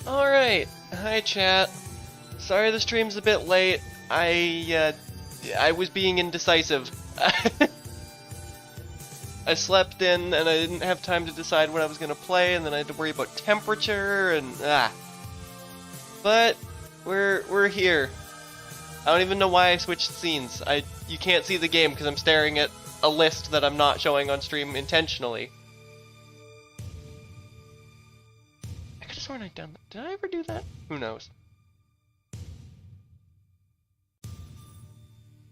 Alright, hi chat. Sorry the stream's a bit late. I was being indecisive. I slept in and I didn't have time to decide what I was gonna play, and then I had to worry about temperature and But we're here. I don't even know why I switched scenes. You can't see the game because I'm staring at a list that I'm not showing on stream intentionally. I could have sworn I'd done that. Did I ever do that? Who knows?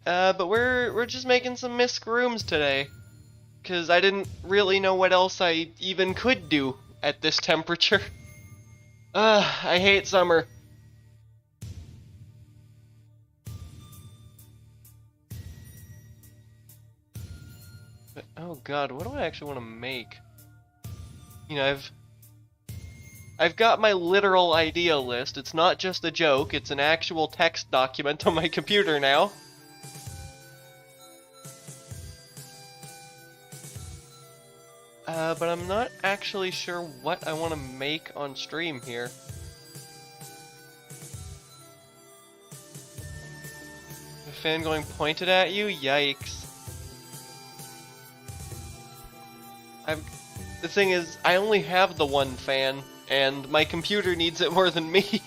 But we're just making some Misc rooms today, because I didn't really know what else I even could do at this temperature. I hate summer. But, oh god, what do I actually want to make? You know, I've got my literal idea list. It's not just a joke, it's an actual text document on my computer now. But I'm not actually sure what I want to make on stream here. A fan going pointed at you? Yikes. The thing is, I only have the one fan, and my computer needs it more than me.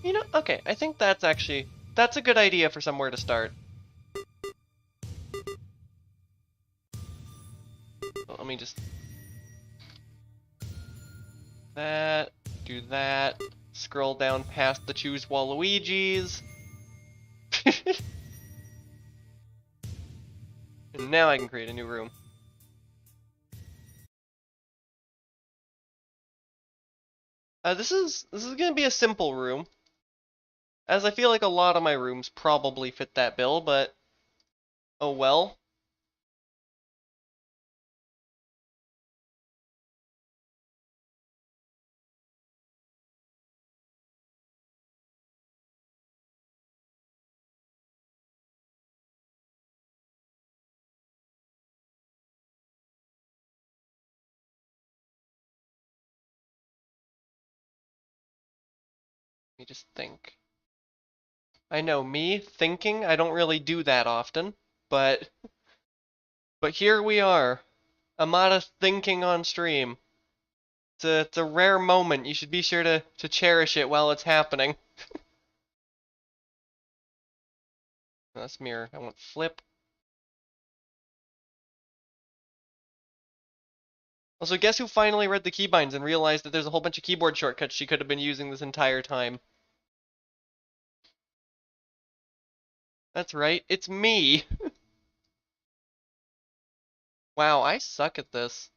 You know, okay, I think that's a good idea for somewhere to start. Well, let me just do that, scroll down past the choose Waluigi's. And now I can create a new room. This is gonna be a simple room, as I feel like a lot of my rooms probably fit that bill, but oh well. Let me just think. I know, me thinking, I don't really do that often, but here we are. Amada thinking on stream. It's a rare moment. You should be sure to cherish it while it's happening. That's mirror. I want flip. Also, guess who finally read the keybinds and realized that there's a whole bunch of keyboard shortcuts she could have been using this entire time? That's right, it's me! Wow, I suck at this.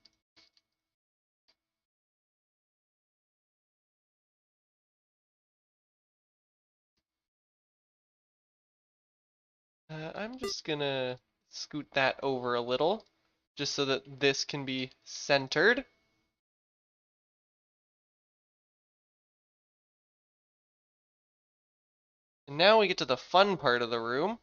I'm just gonna scoot that over a little, just so that this can be centered. And now we get to the fun part of the room,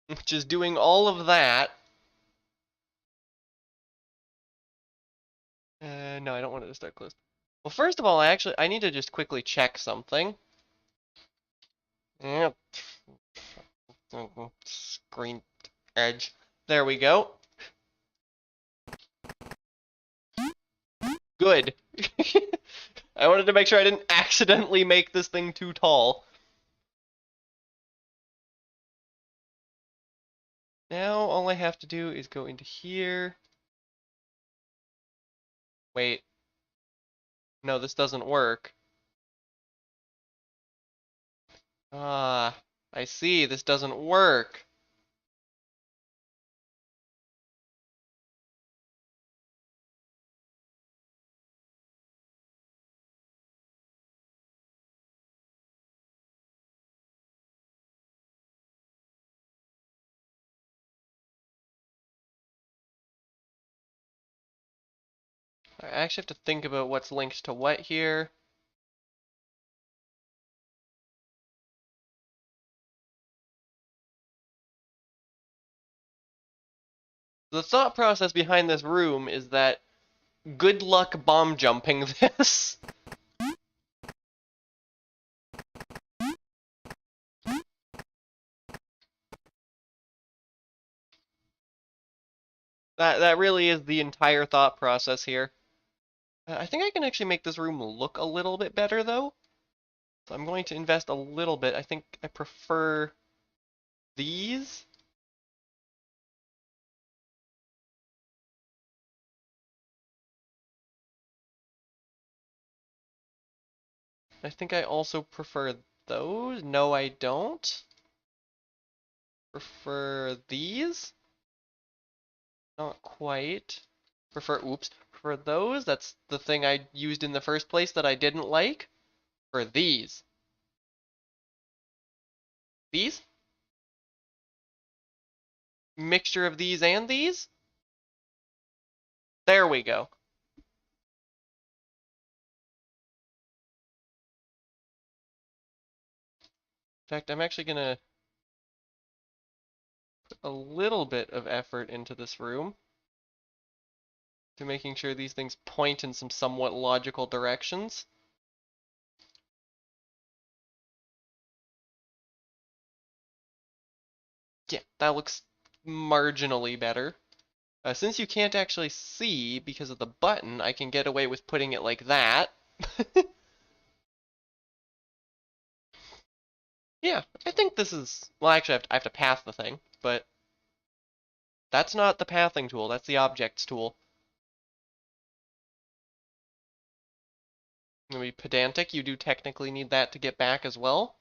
which is doing all of that. No, I don't want it to start closed. Well, first of all, I need to just quickly check something. Yep. Screen edge. There we go. Good. I wanted to make sure I didn't accidentally make this thing too tall. Now all I have to do is go into here. Wait. No, this doesn't work. Ah. I see, this doesn't work. I actually have to think about what's linked to what here. The thought process behind this room is that good luck bomb jumping this. That really is the entire thought process here. I think I can actually make this room look a little bit better though. So I'm going to invest a little bit. I think I prefer these. I think I also prefer those. No, I don't. Prefer these. Not quite. Prefer those. That's the thing I used in the first place that I didn't like. For these. These? Mixture of these and these? There we go. In fact, I'm actually gonna put a little bit of effort into this room to making sure these things point in some somewhat logical directions. Yeah, that looks marginally better. Since you can't actually see because of the button, I can get away with putting it like that. Yeah, I think this is... Well, actually, I have to path the thing, but that's not the pathing tool, that's the objects tool. I'm gonna be pedantic, you do technically need that to get back as well.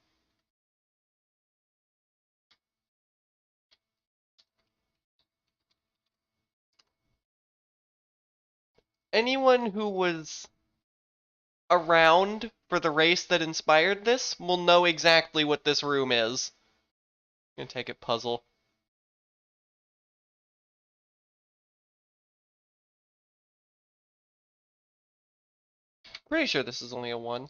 Anyone who was around for the race that inspired this will know exactly what this room is. I'm gonna take it puzzle. Pretty sure this is only a 1.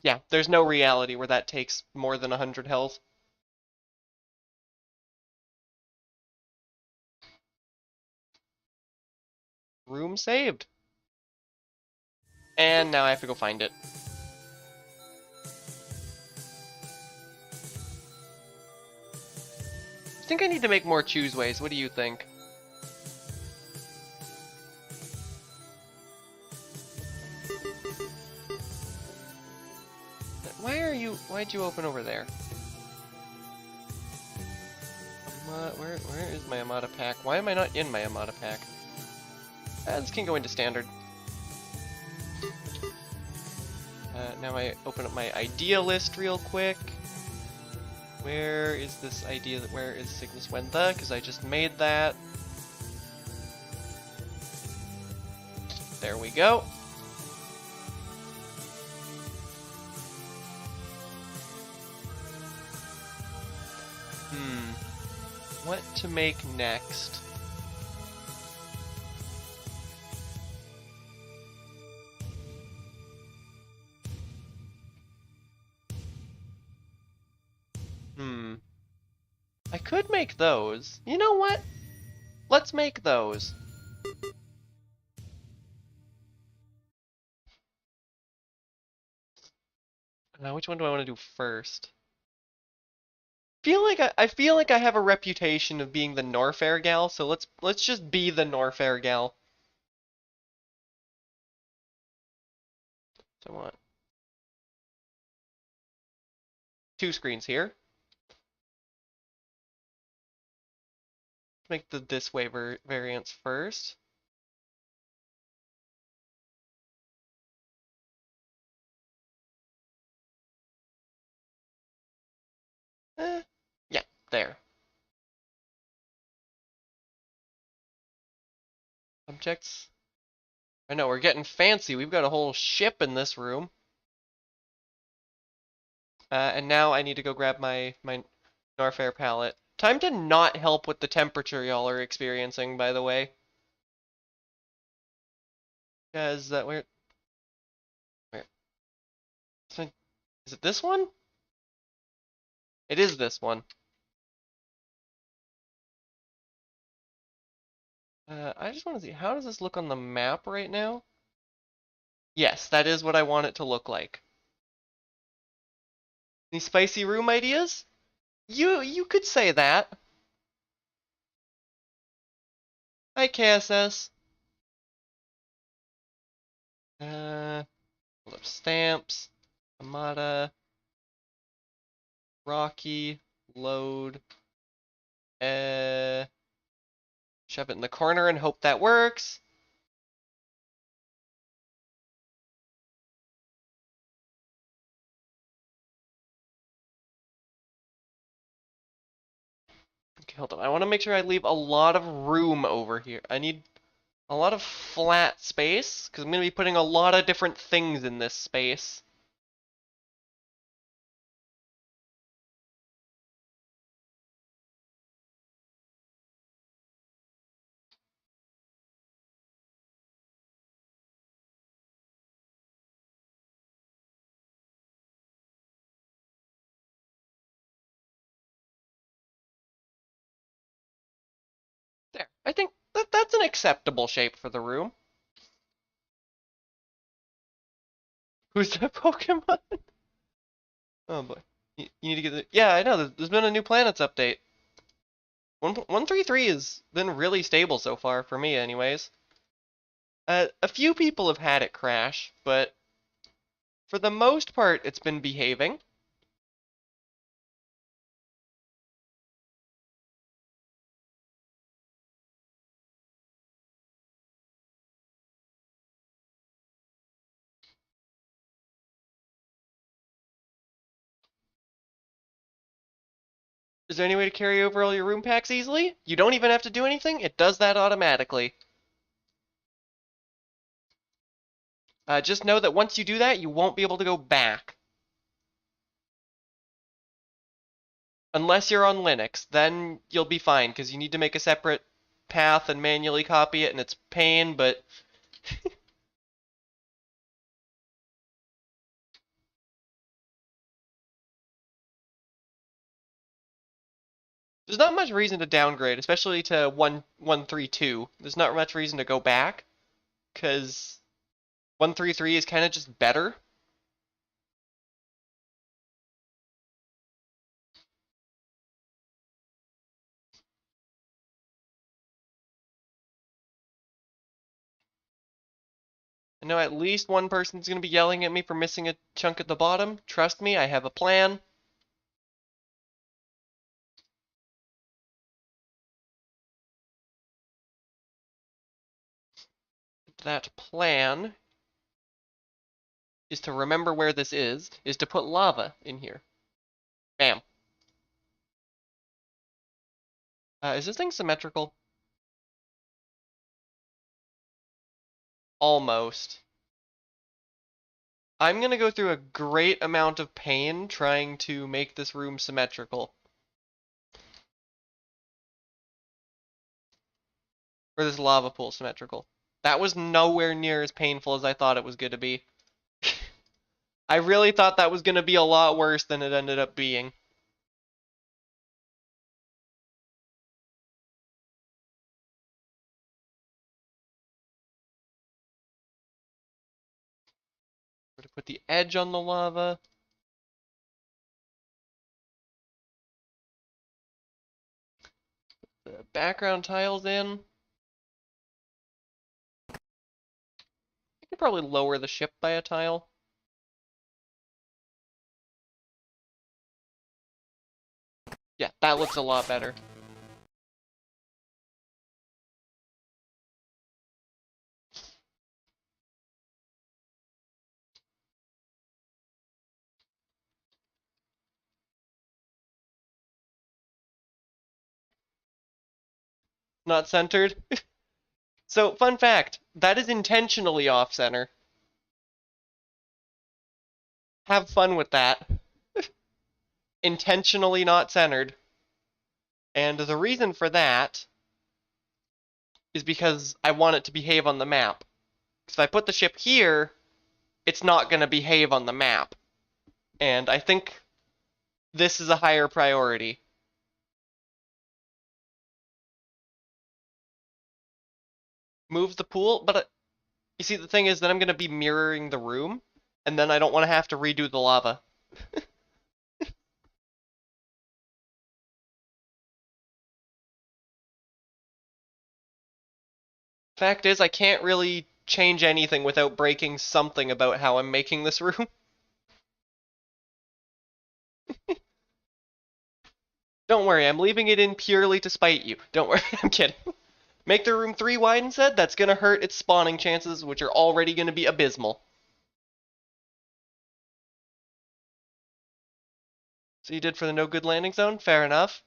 Yeah, there's no reality where that takes more than 100 health. Room saved. And now I have to go find it. I think I need to make more chooseways. What do you think? Why'd you open over there? Where is my Amada pack? Why am I not in my Amada pack? This can go into standard. Now I open up my idea list real quick. Where is this idea? Where is Cygnus When the? Because I just made that. There we go. What to make next? I could make those. You know what? Let's make those. Now, which one do I want to do first? I feel like I have a reputation of being the Norfair gal, so let's just be the Norfair gal. So I want 2 screens here. Make the this way variants first. Yeah, there. Objects. I know, we're getting fancy. We've got a whole ship in this room. And now I need to go grab my Norfair pallet. Time to not help with the temperature y'all are experiencing, by the way. Because where, is it this one? It is this one. I just want to see, how does this look on the map right now? Yes, that is what I want it to look like. Any spicy room ideas? You could say that. Hi, KSS. Pull up stamps. Amada. Rocky. Load. Shove it in the corner and hope that works. Okay, hold on. I want to make sure I leave a lot of room over here. I need a lot of flat space, because I'm going to be putting a lot of different things in this space. There. I think that's an acceptable shape for the room. Who's that Pokemon? Oh boy. You need to get the... Yeah, I know. There's been a new planets update. 133 has been really stable so far, for me anyways. A few people have had it crash, but for the most part, it's been behaving. Is there any way to carry over all your room packs easily? You don't even have to do anything. It does that automatically. Just know that once you do that, you won't be able to go back. Unless you're on Linux, then you'll be fine, because you need to make a separate path and manually copy it, and it's pain, but... There's not much reason to downgrade, especially to 1.132. There's not much reason to go back, because 1.3.3 is kind of just better. I know at least one person's going to be yelling at me for missing a chunk at the bottom. Trust me, I have a plan. That plan is to remember where this is to put lava in here. Bam. Is this thing symmetrical? Almost. I'm gonna go through a great amount of pain trying to make this room symmetrical. Or this lava pool symmetrical. That was nowhere near as painful as I thought it was gonna be. I really thought that was gonna be a lot worse than it ended up being. We're gonna put the edge on the lava. The background tiles in. I could probably lower the ship by a tile. Yeah, that looks a lot better. Not centered. So, fun fact, that is intentionally off-center. Have fun with that. Intentionally not centered. And the reason for that is because I want it to behave on the map. If I put the ship here, it's not going to behave on the map. And I think this is a higher priority. Move the pool, but you see, the thing is that I'm going to be mirroring the room, and then I don't want to have to redo the lava. Fact is, I can't really change anything without breaking something about how I'm making this room. Don't worry, I'm leaving it in purely to spite you. Don't worry, I'm kidding. Make the room 3 wide instead, that's gonna hurt its spawning chances, which are already gonna be abysmal. So you did for the no good landing zone? Fair enough.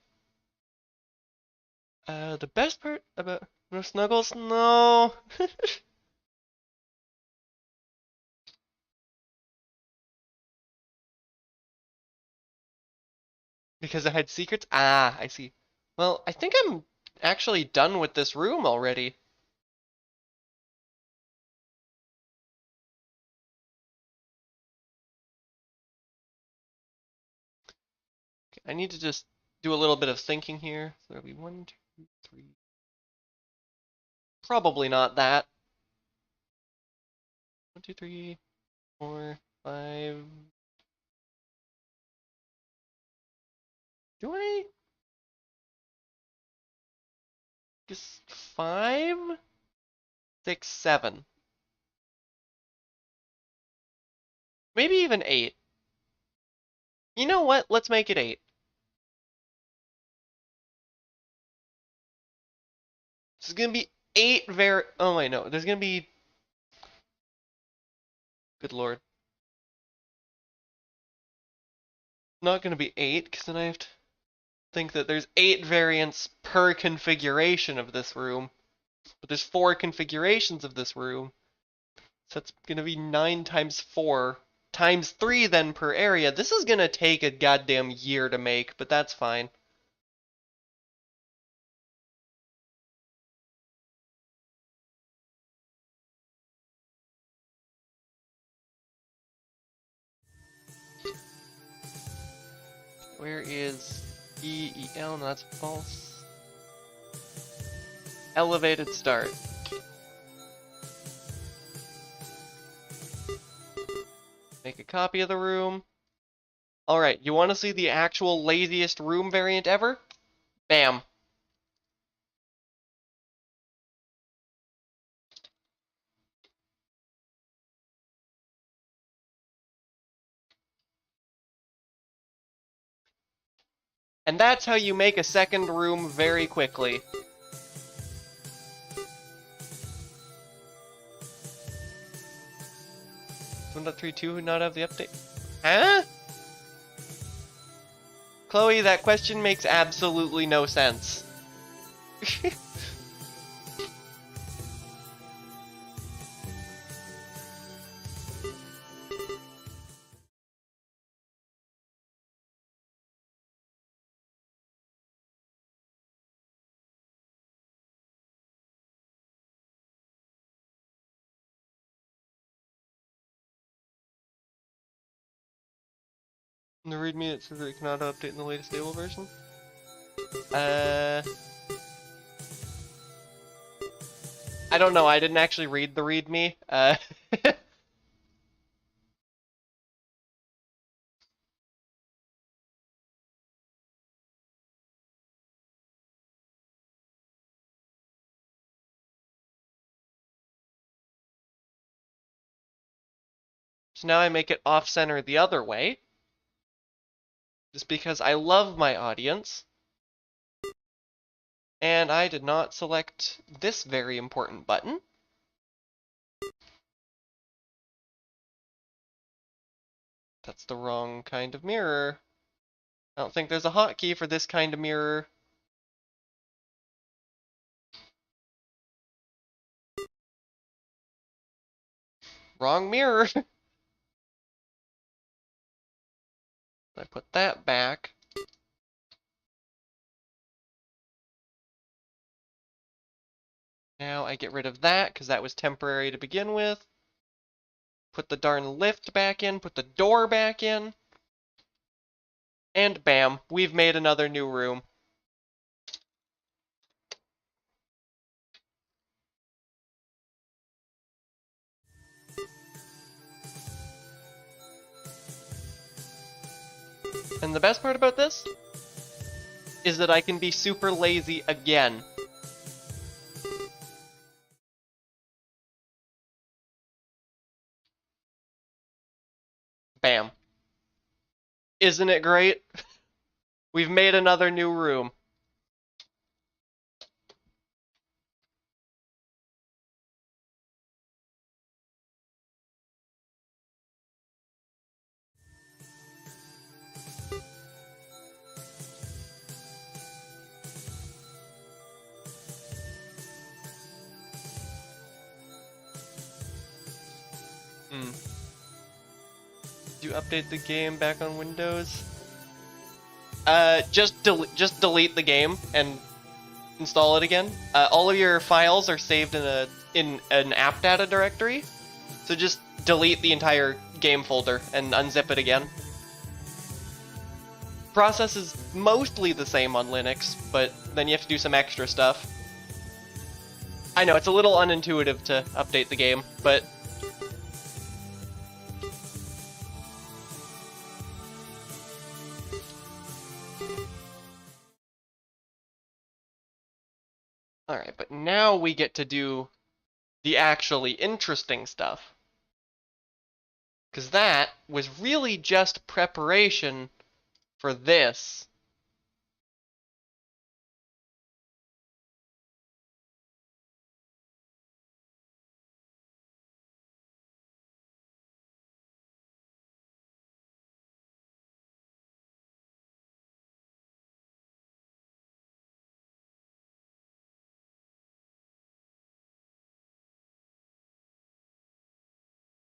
The best part about no snuggles? No. Because it had secrets? Ah, I see. Well, I think I'm actually done with this room already. I need to just do a little bit of thinking here. So there'll be 1, 2, 3. Probably not that. 1, 2, 3, 4, 5. Do I? Guess 5, 6, 7. Maybe even 8. You know what? Let's make it 8. This is gonna be 8 oh wait, no. There's gonna be. Good lord. Not gonna be 8, because then I have to think that there's 8 variants per configuration of this room. But there's 4 configurations of this room. So that's gonna be 9 times 4 times 3 then per area. This is gonna take a goddamn year to make, but that's fine. Where is EEL? No, that's false. Elevated start. Make a copy of the room. Alright, you want to see the actual laziest room variant ever? Bam. And that's how you make a second room very quickly. 1.32 not have the update? Huh? Chloe, that question makes absolutely no sense. In the readme it says that it cannot update in the latest stable version. I don't know, I didn't actually read the readme. So now I make it off-center the other way. Just because I love my audience. And I did not select this very important button. That's the wrong kind of mirror. I don't think there's a hotkey for this kind of mirror. Wrong mirror. I put that back. Now I get rid of that because that was temporary to begin with. Put the darn lift back in, put the door back in. And bam, we've made another new room. And the best part about this is that I can be super lazy again. Bam. Isn't it great? We've made another new room. Did you update the game back on Windows? Just delete the game and install it again. All of your files are saved in an app data directory, so just delete the entire game folder and unzip it again. Process is mostly the same on Linux, but then you have to do some extra stuff. I know, it's a little unintuitive to update the game, but... Alright, but now we get to do the actually interesting stuff. Because that was really just preparation for this.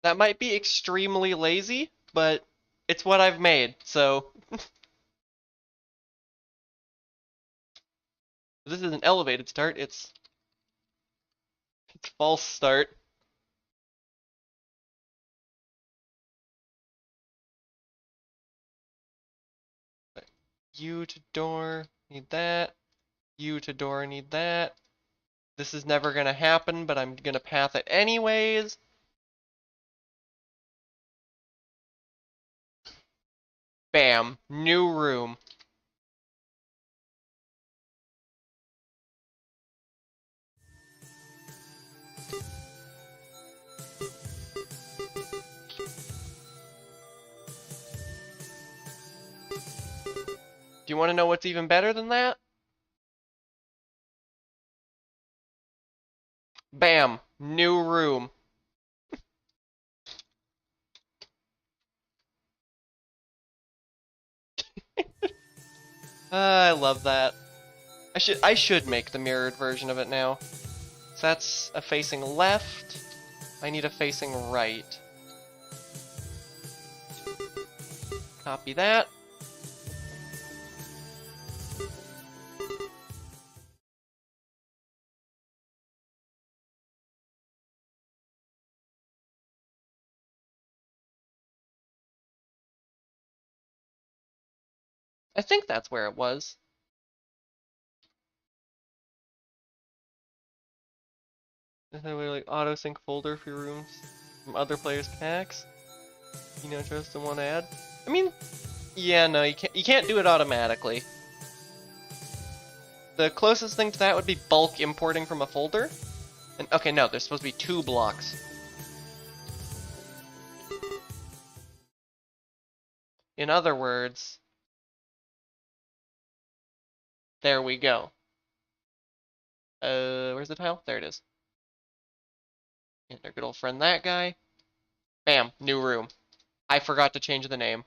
That might be extremely lazy, but it's what I've made, so... This is an elevated start, it's false start. U to door, need that. U to door, need that. This is never gonna happen, but I'm gonna path it anyways. Bam, new room. Do you want to know what's even better than that? Bam, new room. I love that. I should make the mirrored version of it now. So that's a facing left. I need a facing right. Copy that. I think that's where it was. Is there like auto sync folder for your rooms from other players' packs? You know, trust and want to add? I mean, yeah, no, you can't do it automatically. The closest thing to that would be bulk importing from a folder. And okay, no, there's supposed to be 2 blocks. In other words, there we go. Where's the tile? There it is. And our good old friend that guy. Bam, new room. I forgot to change the name.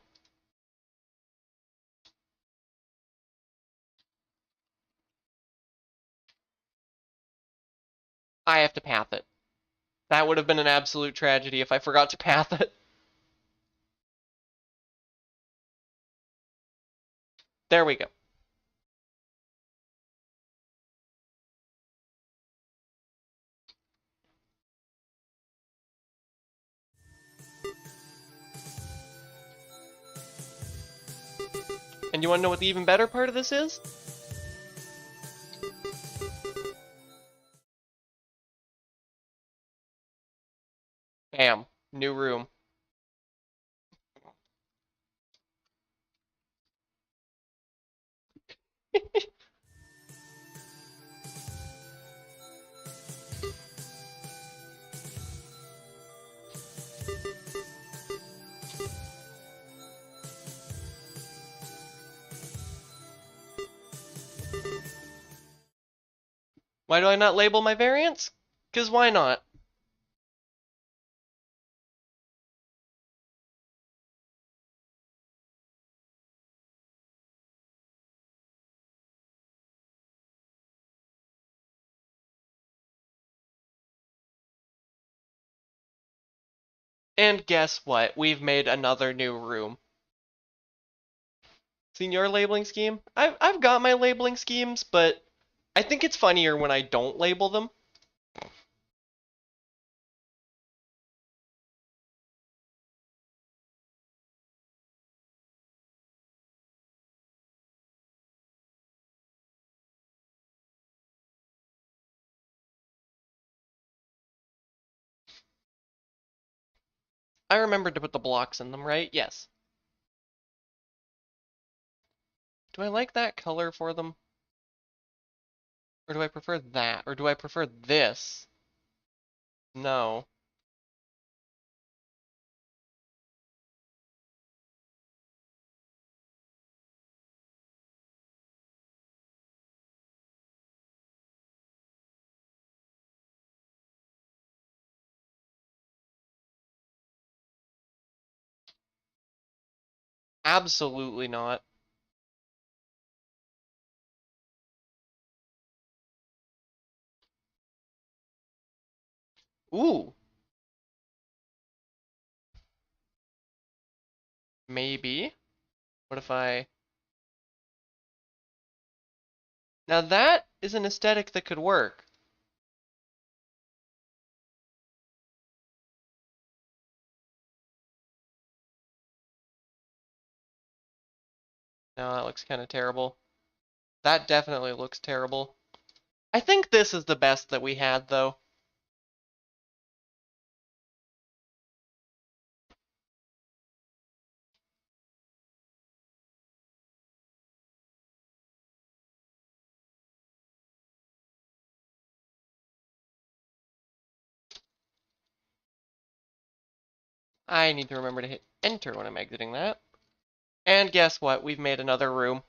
I have to path it. That would have been an absolute tragedy if I forgot to path it. There we go. And you want to know what the even better part of this is? Bam. New room. Why do I not label my variants? Because why not? And guess what? We've made another new room. Seen your labeling scheme? I've got my labeling schemes, but I think it's funnier when I don't label them. I remembered to put the blocks in them, right? Yes. Do I like that color for them? Or do I prefer that? Or do I prefer this? No. Absolutely not. Ooh. Maybe. What if I... Now that is an aesthetic that could work. No, that looks kind of terrible. That definitely looks terrible. I think this is the best that we had, though. I need to remember to hit enter when I'm exiting that. And guess what? We've made another room.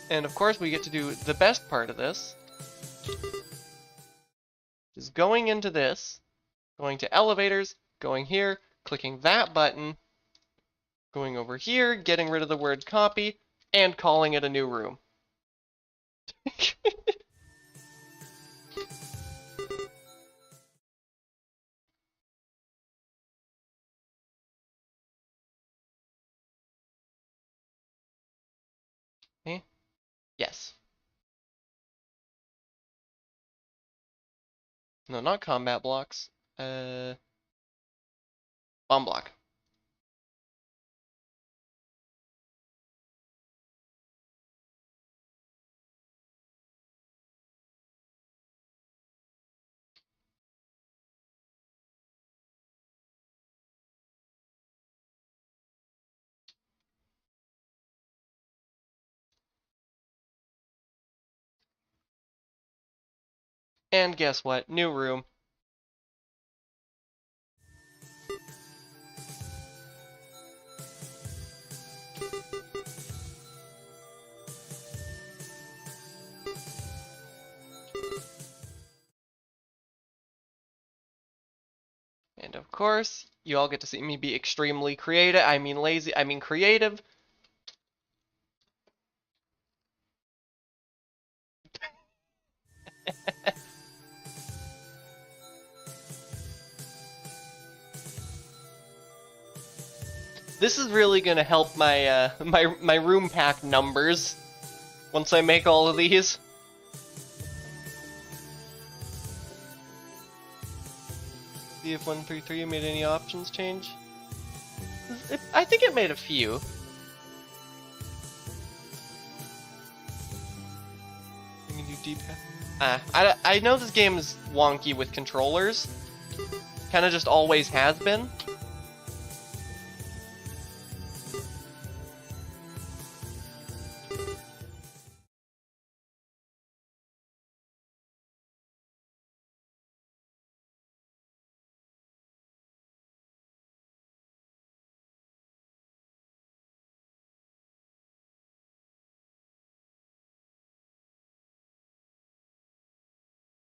And of course we get to do the best part of this. Is going into this, going to elevators, going here, clicking that button, going over here, getting rid of the word copy, and calling it a new room. Okay. Yes. No, not combat blocks. Bomb block. And guess what? New room. And of course, you all get to see me be extremely creative. I mean lazy. I mean creative. This is really gonna help my my room pack numbers once I make all of these. See if 133 made any options change. I think it made a few. You can do D-pad. I know this game is wonky with controllers. Kind of just always has been.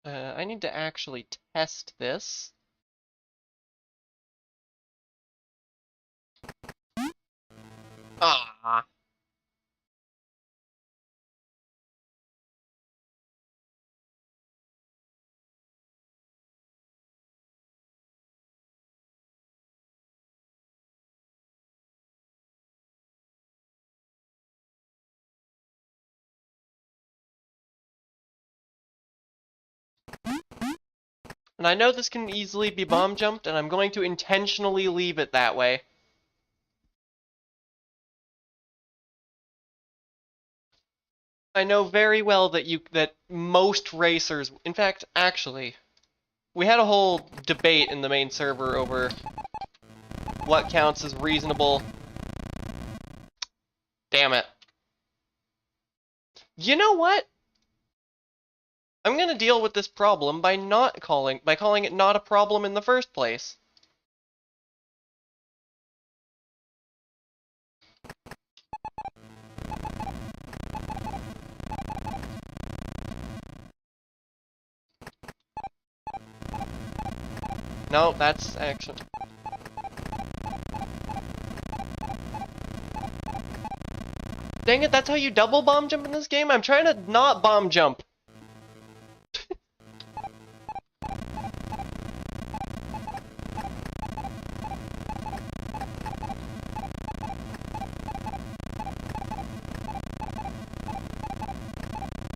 I need to actually test this. Ah. And I know this can easily be bomb jumped, and I'm going to intentionally leave it that way. I know very well that most racers, in fact, actually, we had a whole debate in the main server over what counts as reasonable. Damn it. You know what? I'm gonna deal with this problem by calling it not a problem in the first place. No, that's actually... Dang it, that's how you double bomb jump in this game? I'm trying to not bomb jump.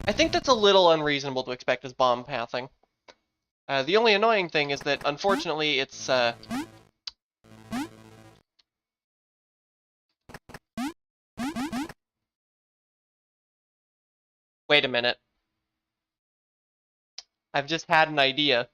I think that's a little unreasonable to expect as bomb pathing. The only annoying thing is that, unfortunately, it's, Wait a minute. I've just had an idea.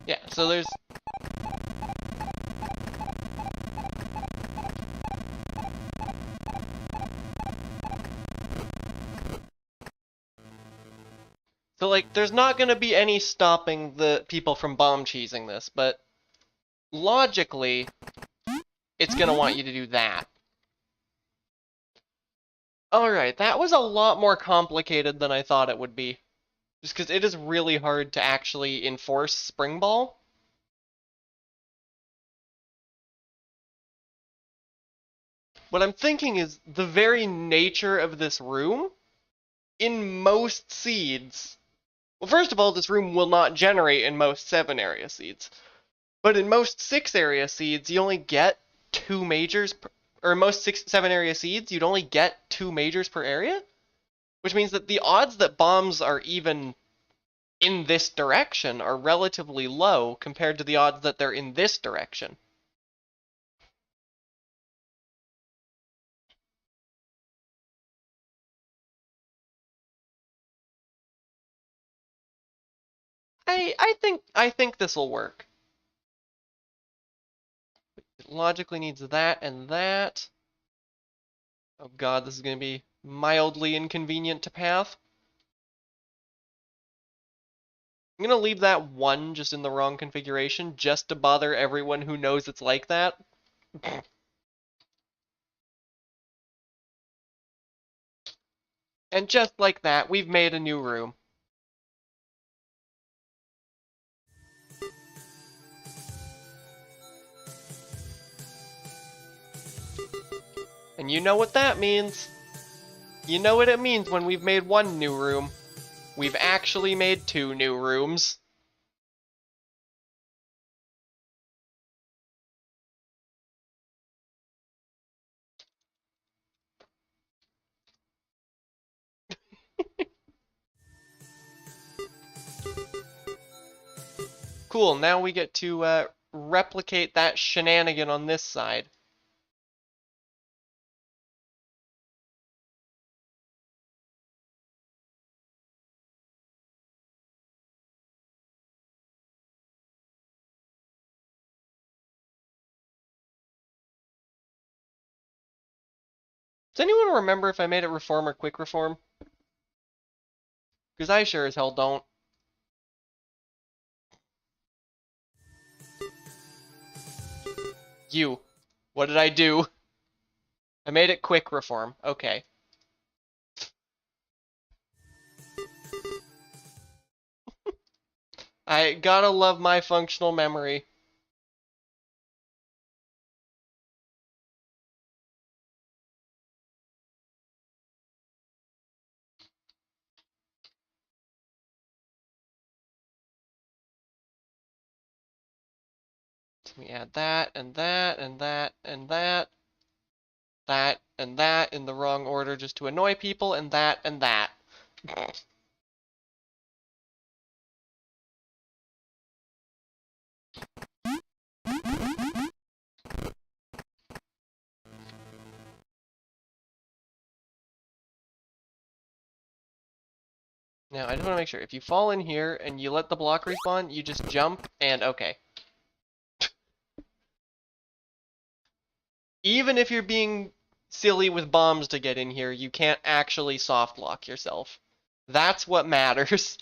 Yeah, so there's... So, like, there's not gonna be any stopping the people from bomb cheesing this, but logically, it's gonna want you to do that. Alright, that was a lot more complicated than I thought it would be. Just because it is really hard to actually enforce Spring Ball. What I'm thinking is the very nature of this room, in most seeds... Well, first of all, this room will not generate in most 7 area seeds. But in most 6 area seeds, you only get 2 majors per... Or in most 7 area seeds, you'd only get 2 majors per area? Which means that the odds that bombs are even in this direction are relatively low compared to the odds that they're in this direction. I think this will work. It logically needs that and that. Oh god, this is going to be mildly inconvenient to path. I'm going to leave that 1 just in the wrong configuration, just to bother everyone who knows it's like that. And just like that, we've made a new room. And you know what that means. You know what it means when we've made 1 new room. We've actually made 2 new rooms. Cool, now we get to replicate that shenanigan on this side. Does anyone remember if I made it reform or quick reform? Because I sure as hell don't. You. What did I do? I made it quick reform. Okay. I gotta love my functional memory. So we add that, and that, and that, and that. That, and that in the wrong order just to annoy people, and that, and that. Now, I just want to make sure, if you fall in here and you let the block respawn, you just jump, and okay. Even if you're being silly with bombs to get in here, you can't actually soft lock yourself. That's what matters.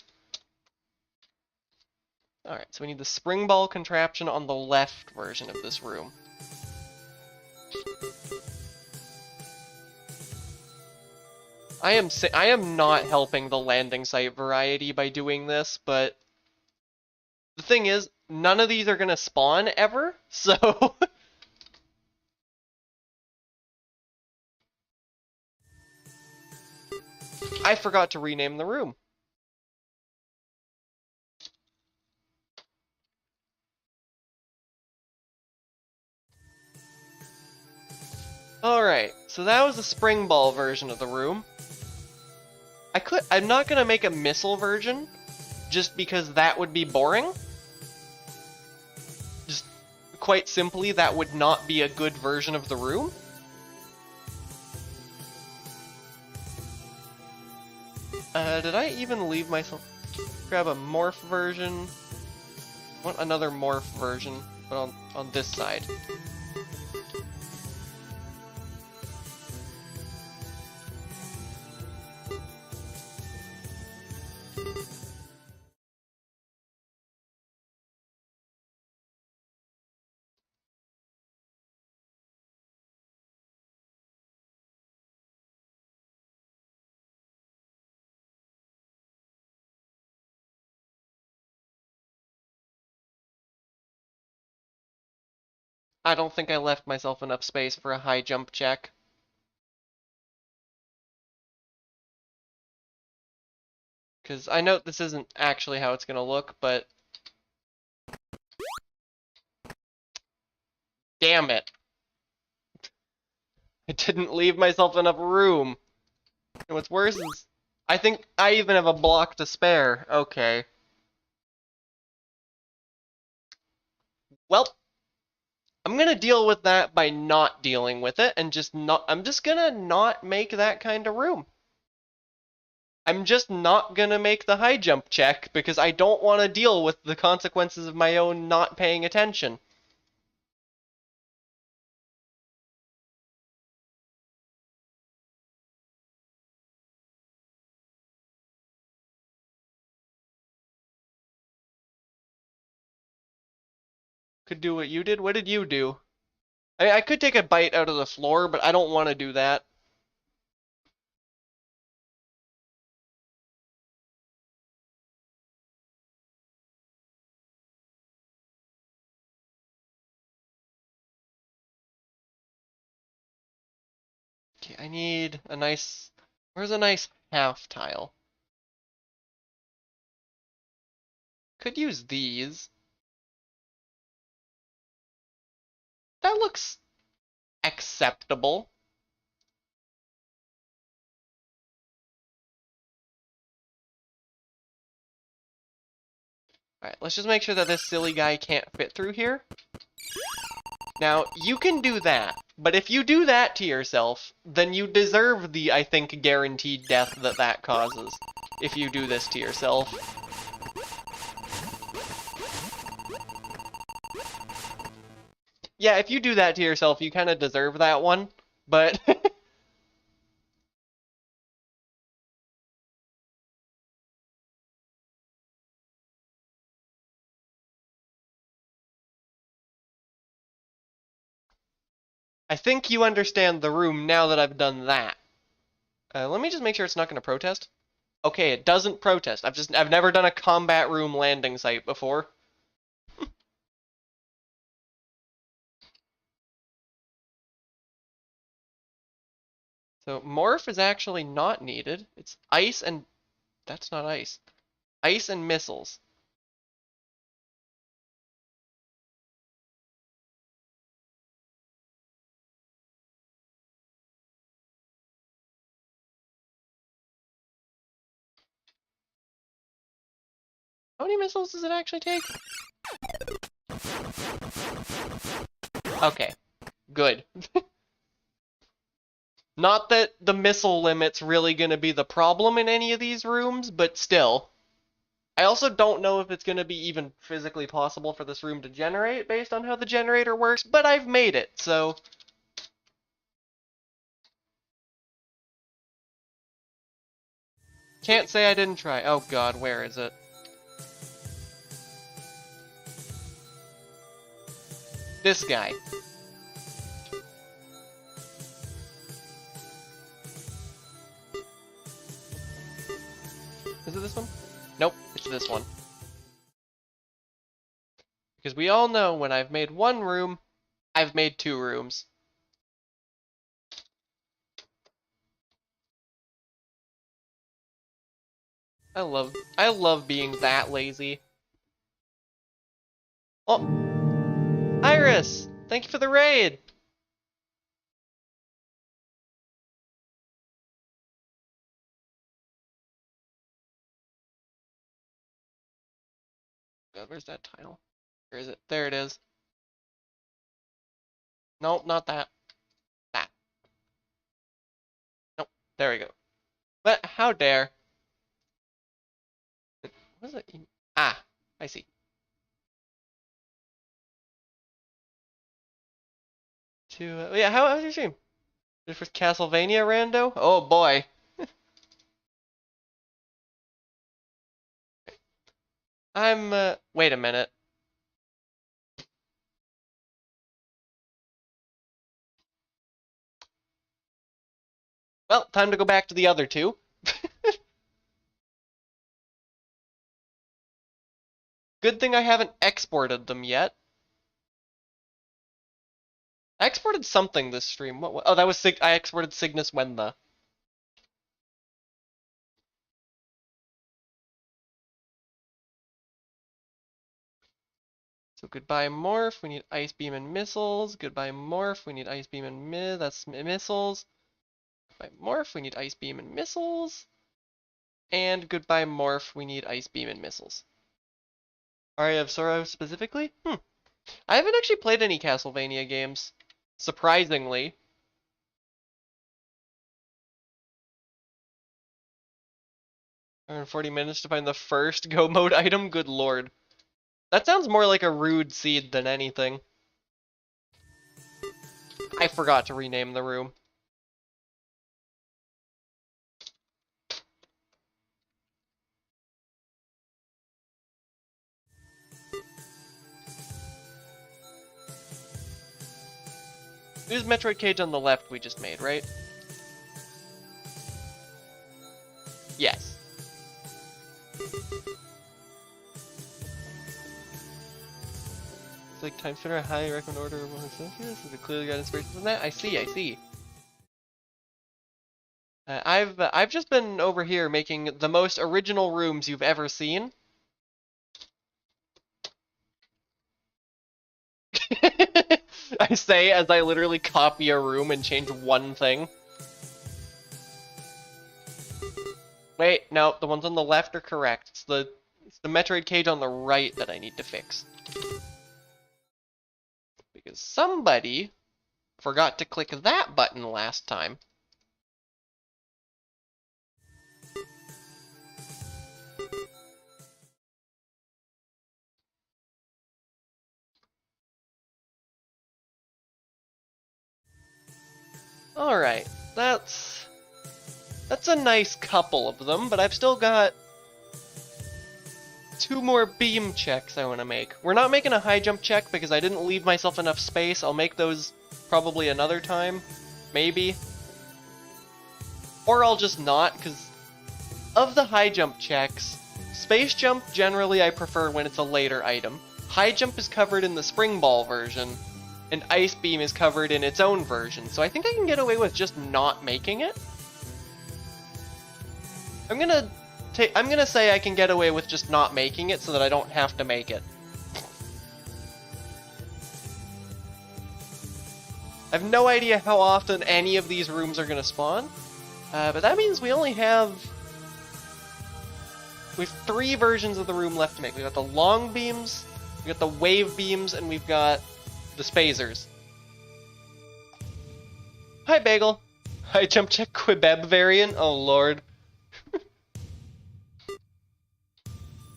Alright, so we need the spring ball contraption on the left version of this room. I am not helping the landing site variety by doing this, but the thing is, none of these are gonna spawn ever, so I forgot to rename the room. Alright, so that was the spring ball version of the room. I'm not gonna make a missile version, just because that would be boring. Just quite simply, that would not be a good version of the room. Did I even leave myself? Grab a morph version. I want another morph version, but on this side. I don't think I left myself enough space for a high jump check. Because I know this isn't actually how it's going to look, but... Damn it. I didn't leave myself enough room. And what's worse is... I think I even have a block to spare. Okay. Well, I'm gonna deal with that by not dealing with it and I'm just gonna not make that kind of room. I'm just not gonna make the high jump check because I don't want to deal with the consequences of my own not paying attention. Could do what you did. What did you do? I could take a bite out of the floor, but I don't want to do that. Okay, I need a nice... Where's a nice half tile? Could use these. That looks acceptable. Alright, let's just make sure that this silly guy can't fit through here. Now, you can do that, but if you do that to yourself, then you deserve the, I think, guaranteed death that that causes. If you do this to yourself. Yeah, if you do that to yourself, you kind of deserve that one, but... I think you understand the room now that I've done that. Let me just make sure it's not going to protest. Okay, it doesn't protest. I've never done a combat room landing site before. So morph is actually not needed. It's ice and... That's not ice. Ice and missiles. How many missiles does it actually take? Okay, good. Not that the missile limit's really going to be the problem in any of these rooms, but still. I also don't know if it's going to be even physically possible for this room to generate based on how the generator works, but I've made it, so... Can't say I didn't try. Oh god, where is it? This guy. Is it this one? Nope, it's this one. Because we all know when I've made one room, I've made two rooms. I love being that lazy. Oh, Iris! Thank you for the raid! God, where's that tile? Where is it? There it is. Nope, not that. That. Nope, there we go. But how dare? What is it? Ah, I see. Yeah, how was your stream? This was Castlevania rando? Oh boy. Wait a minute. Well, time to go back to the other two. Good thing I haven't exported them yet. I exported something this stream. What? Oh, that was I exported Cygnus Wendla. So goodbye morph. We need ice beam and missiles. Goodbye morph. We need ice beam and that's missiles. Goodbye morph. We need ice beam and missiles. And goodbye morph. We need ice beam and missiles. Aria of Sorrow specifically? I haven't actually played any Castlevania games, surprisingly. 140 minutes to find the first Go Mode item? Good lord. That sounds more like a rude seed than anything. I forgot to rename the room. This is Metroid Cage on the left we just made, right? Yes. It's like time spinner, high recommend order of 1 Celsius. Is it clearly got inspiration from that? I see. I've just been over here making the most original rooms you've ever seen. I say as I literally copy a room and change one thing. Wait, no, the ones on the left are correct. It's the Metroid Cage on the right that I need to fix. Because somebody forgot to click that button last time. Alright, that's a nice couple of them, but I've still got 2 more beam checks I want to make. We're not making a high jump check because I didn't leave myself enough space. I'll make those probably another time, maybe. Or I'll just not, because of the high jump checks, space jump generally I prefer when it's a later item. High jump is covered in the spring ball version, and ice beam is covered in its own version, so I think I can get away with just not making it. I'm gonna say I can get away with just not making it so that I don't have to make it. I have no idea how often any of these rooms are gonna spawn, but that means we have 3 versions of the room left to make. We've got the long beams, we've got the wave beams, and we've got the spacers. Hi, Bagel. Hi, jump check Quibeb variant. Oh, lord.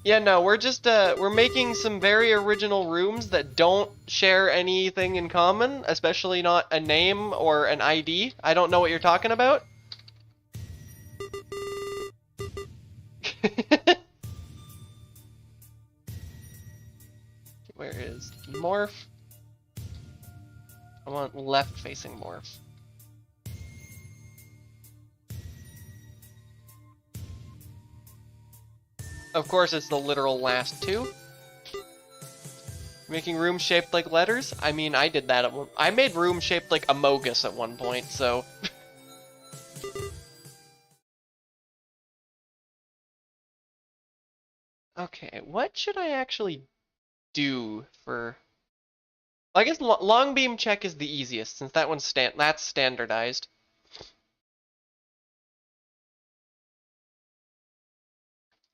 Yeah, no, we're just, we're making some very original rooms that don't share anything in common, especially not a name or an ID. I don't know what you're talking about. Where is Morph? I want left-facing Morph. Of course, it's the literal last 2. Making rooms shaped like letters? I mean, I did that at one. I made rooms shaped like Amogus at one point, so. Okay, what should I actually do for? Well, I guess long beam check is the easiest since that one's that's standardized.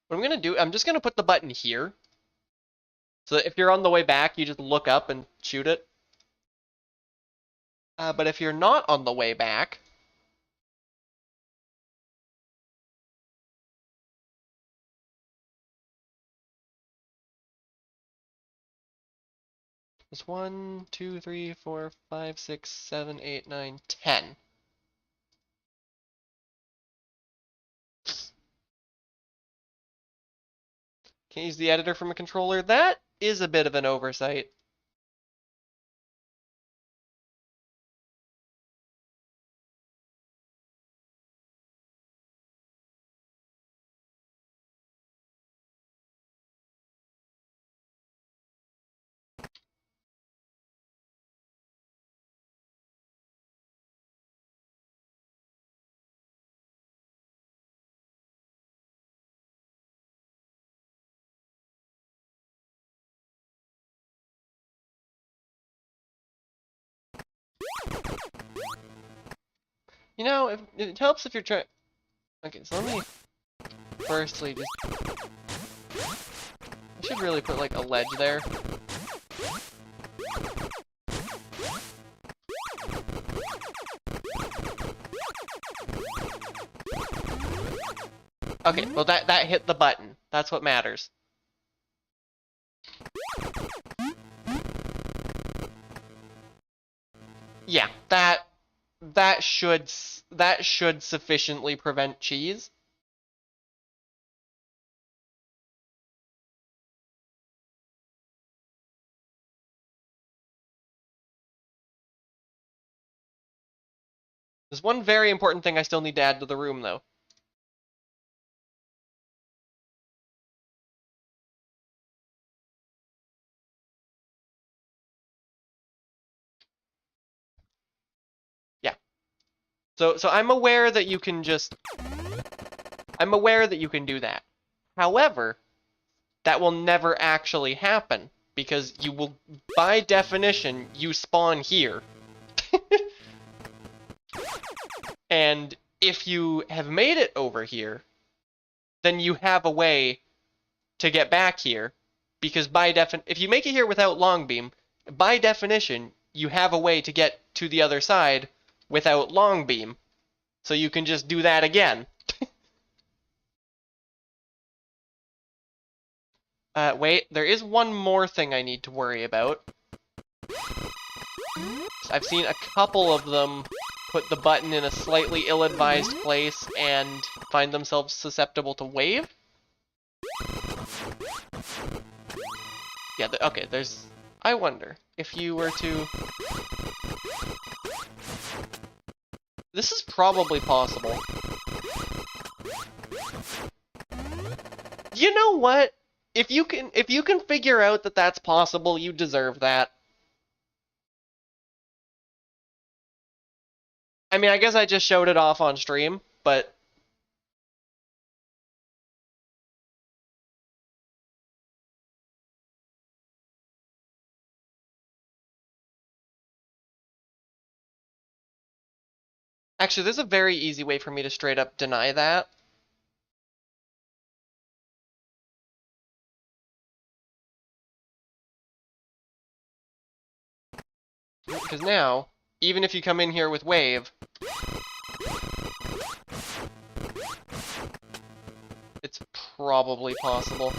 What I'm gonna do, I'm just gonna put the button here. So that if you're on the way back, you just look up and shoot it. But if you're not on the way back, it's 1, 2, 3, 4, 5, 6, 7, 8, 9, 10. Can't use the editor from a controller. That is a bit of an oversight. You know, it helps if you're trying. Okay, so let me firstly just. I should really put like a ledge there. Okay, well that hit the button. That's what matters. Yeah, that should sufficiently prevent cheese. There's one very important thing I still need to add to the room, though. Yeah. So I'm aware that you can do that. However, that will never actually happen because you will, by definition, you spawn here. And if you have made it over here, then you have a way to get back here because if you make it here without long beam, by definition, you have a way to get to the other side without long beam. So you can just do that again. Wait, there is one more thing I need to worry about. I've seen a couple of them put the button in a slightly ill-advised place and find themselves susceptible to wave. Yeah, okay, there's... I wonder if you were to... This is probably possible. You know what? If you can figure out that that's possible, you deserve that. I mean, I guess I just showed it off on stream, but... Actually, there's a very easy way for me to straight up deny that. Because now, even if you come in here with wave, it's probably possible.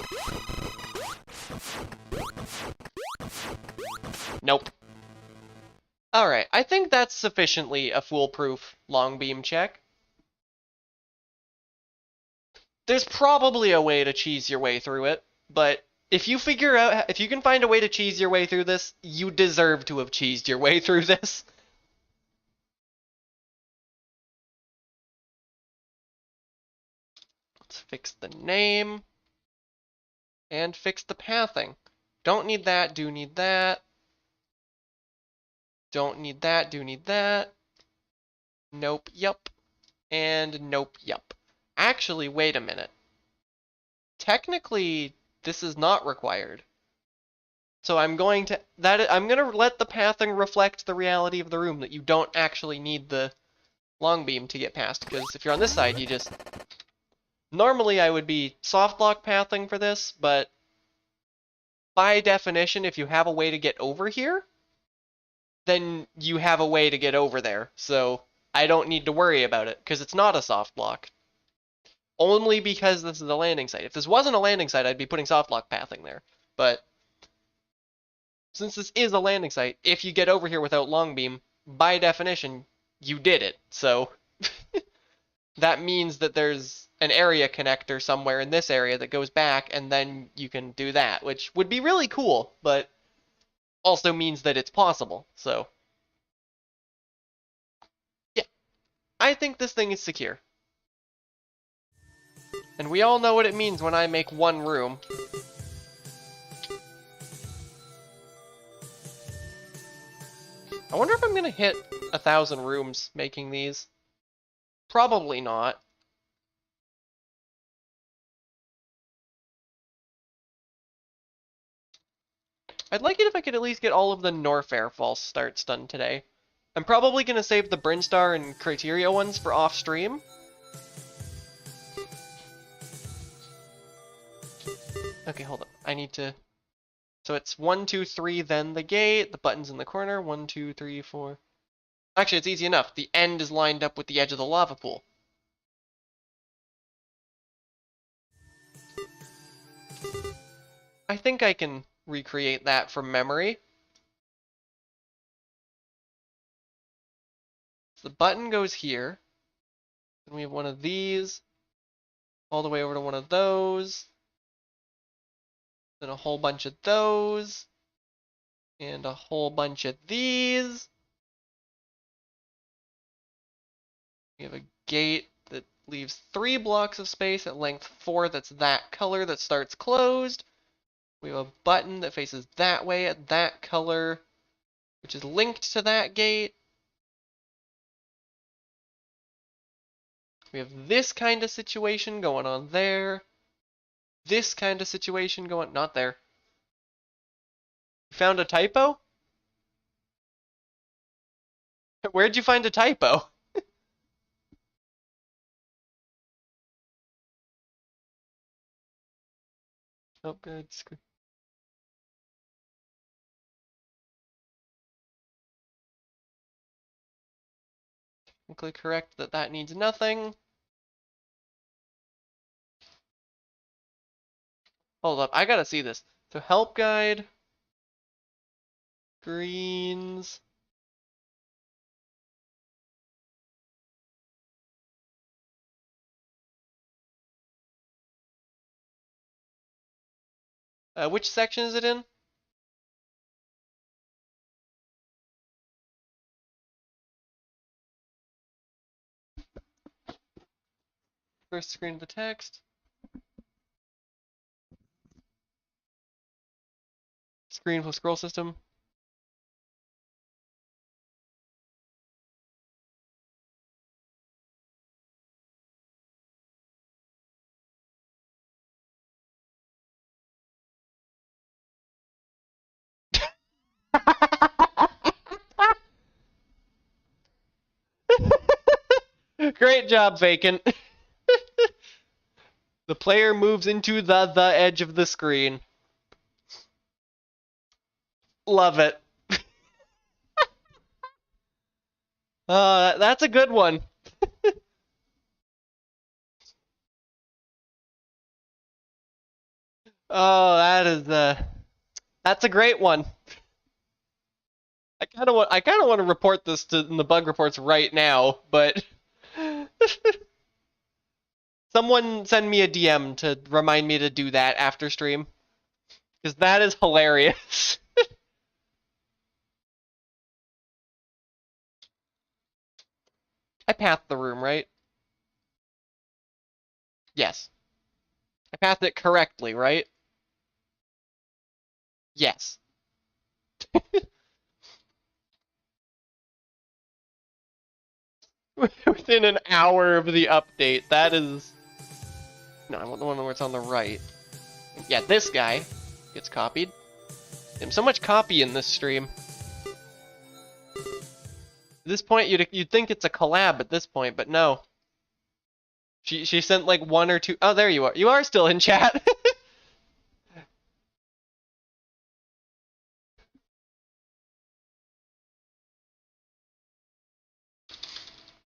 Nope. Alright, I think that's sufficiently a foolproof long beam check. There's probably a way to cheese your way through it, but if you can find a way to cheese your way through this, you deserve to have cheesed your way through this. Let's fix the name. And fix the pathing. Don't need that, do need that. Don't need that, do need that. Nope, yup. And nope, yup. Actually, wait a minute. Technically, this is not required. So I'm going to let the pathing reflect the reality of the room that you don't actually need the long beam to get past, because if you're on this side, you just... Normally I would be soft lock pathing for this, but by definition, if you have a way to get over here, then you have a way to get over there. So I don't need to worry about it, because it's not a soft lock. Only because this is a landing site. If this wasn't a landing site, I'd be putting soft lock pathing there. But since this is a landing site, if you get over here without long beam, by definition, you did it. So that means that there's an area connector somewhere in this area that goes back, and then you can do that, which would be really cool, but also means that it's possible. So yeah, I think this thing is secure. And we all know what it means when I make one room. I wonder if I'm gonna hit 1,000 rooms making these. Probably not. I'd like it if I could at least get all of the Norfair false starts done today. I'm probably gonna save the Brinstar and Criteria ones for off stream. Okay, hold on. I need to... So it's 1, 2, 3, then the gate, the button's in the corner, 1, 2, 3, 4. Actually, it's easy enough. The end is lined up with the edge of the lava pool. I think I can recreate that from memory. So the button goes here. Then we have one of these, all the way over to one of those. Then a whole bunch of those. And a whole bunch of these. We have a gate that leaves 3 blocks of space at length 4 that's that color that starts closed. We have a button that faces that way at that color, which is linked to that gate. We have this kind of situation going on there. This kind of situation going, not there. You found a typo? Where'd you find a typo? Oh, good. Technically correct that that needs nothing. Hold up, I gotta see this. So help guide, greens. Which section is it in? First screen of the text. Screen plus scroll system. Great job, Vacant. The player moves into the edge of the screen. Love it. That's a good one. Oh, that's a great one. I kind of want to report this in the bug reports right now, but someone send me a DM to remind me to do that after stream, because that is hilarious. I pathed the room, right? Yes. I pathed it correctly, right? Yes. Within an hour of the update. That is... No, I want the one where it's on the right. Yeah, this guy gets copied. Damn, so much copy in this stream. At this point, you'd think it's a collab at this point, but no. She sent like 1 or 2... Oh, there you are. You are still in chat.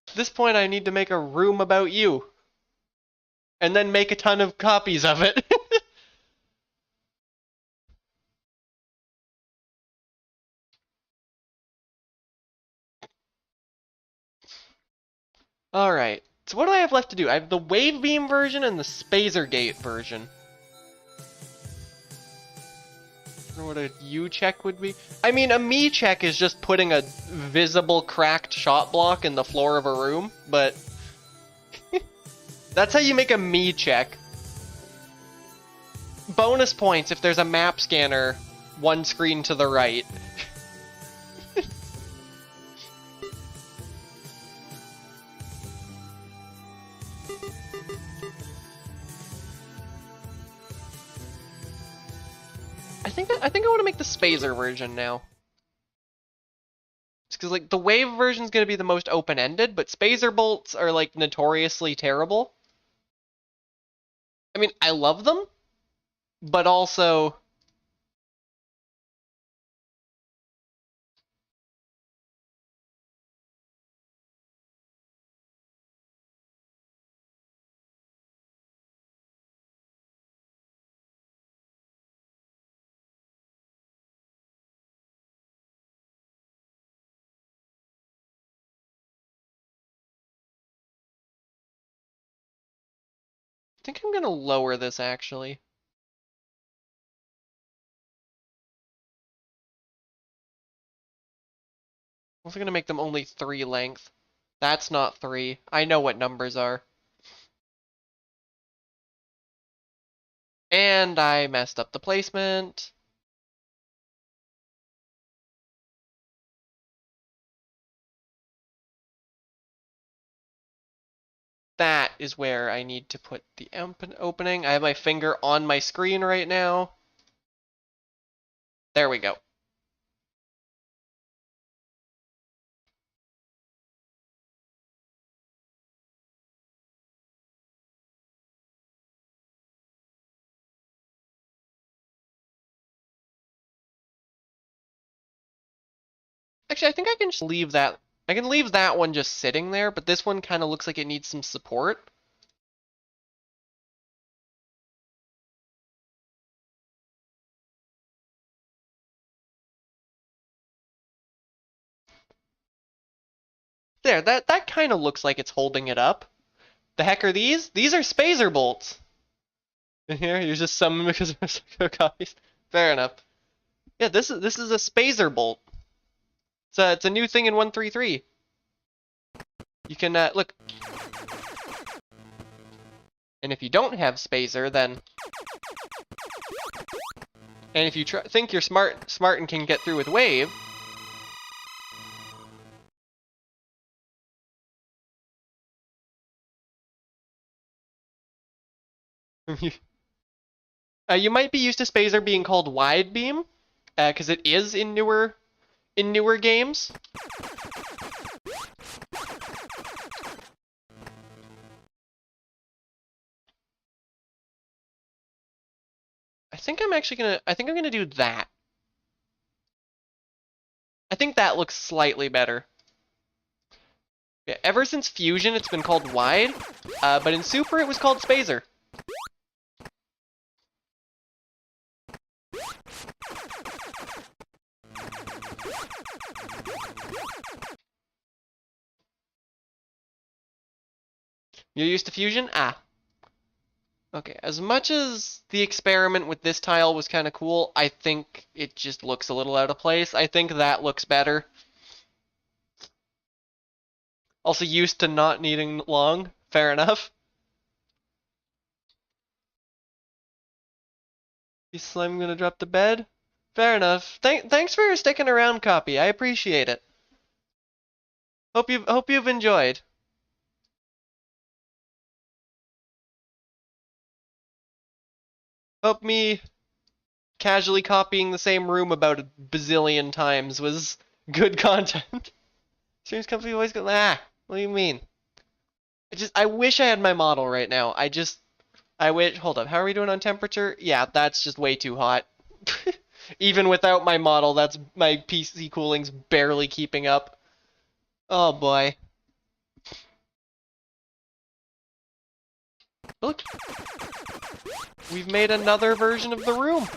At this point, I need to make a room about you. And then make a ton of copies of it. Alright. So what do I have left to do? I have the wave beam version and the spazer gate version. I wonder what a U check would be. I mean, a me check is just putting a visible cracked shot block in the floor of a room, but that's how you make a me check. Bonus points if there's a map scanner 1 screen to the right. I think I want to make the spazer version now. It's because like the wave version is going to be the most open-ended, but spazer bolts are like notoriously terrible. I mean, I love them, but also think I'm gonna lower this actually. I'm also gonna make them only 3 length. That's not 3. I know what numbers are. And I messed up the placement. That is where I need to put the opening. I have my finger on my screen right now. There we go. Actually, I think I can just leave that. I can leave that one just sitting there, but this one kind of looks like it needs some support. There, that kind of looks like it's holding it up. The heck are these? These are spazer bolts. And here, you're just summoned because of copies. Fair enough. Yeah, this is a spazer bolt. It's a new thing in 1.3.3. You can look, and if you don't have spazer, then, and if you think you're smart and can get through with wave, you might be used to spazer being called wide beam, because it is in newer games. I think I'm gonna do that. I think that looks slightly better. Yeah, ever since Fusion, it's been called wide, but in Super, it was called spazer. You're used to Fusion? Ah. Okay, as much as the experiment with this tile was kind of cool, I think it just looks a little out of place. I think that looks better. Also used to not needing long. Fair enough. Is Slime gonna drop the bed? Fair enough. Thanks for sticking around, Copy. I appreciate it. Hope you've enjoyed. Hope me casually copying the same room about a bazillion times was good content. Streams company always go, what do you mean? I wish I had my model right now. I wish, hold up, how are we doing on temperature? Yeah, that's just way too hot. Even without my model, that's my PC cooling's barely keeping up. Oh boy. Look, we've made another version of the room.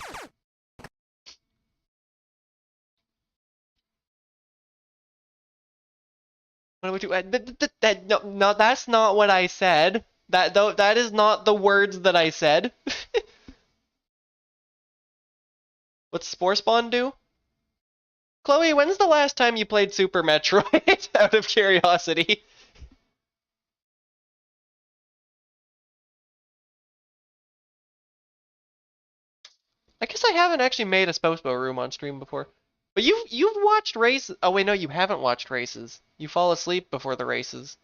What do we do? No, that's not what I said. That is not the words that I said. What's Spore Spawn do? Chloe, when's the last time you played Super Metroid? Out of curiosity. I guess I haven't actually made a Spospo room on stream before. But you've watched races. Oh wait, no, you haven't watched races. You fall asleep before the races.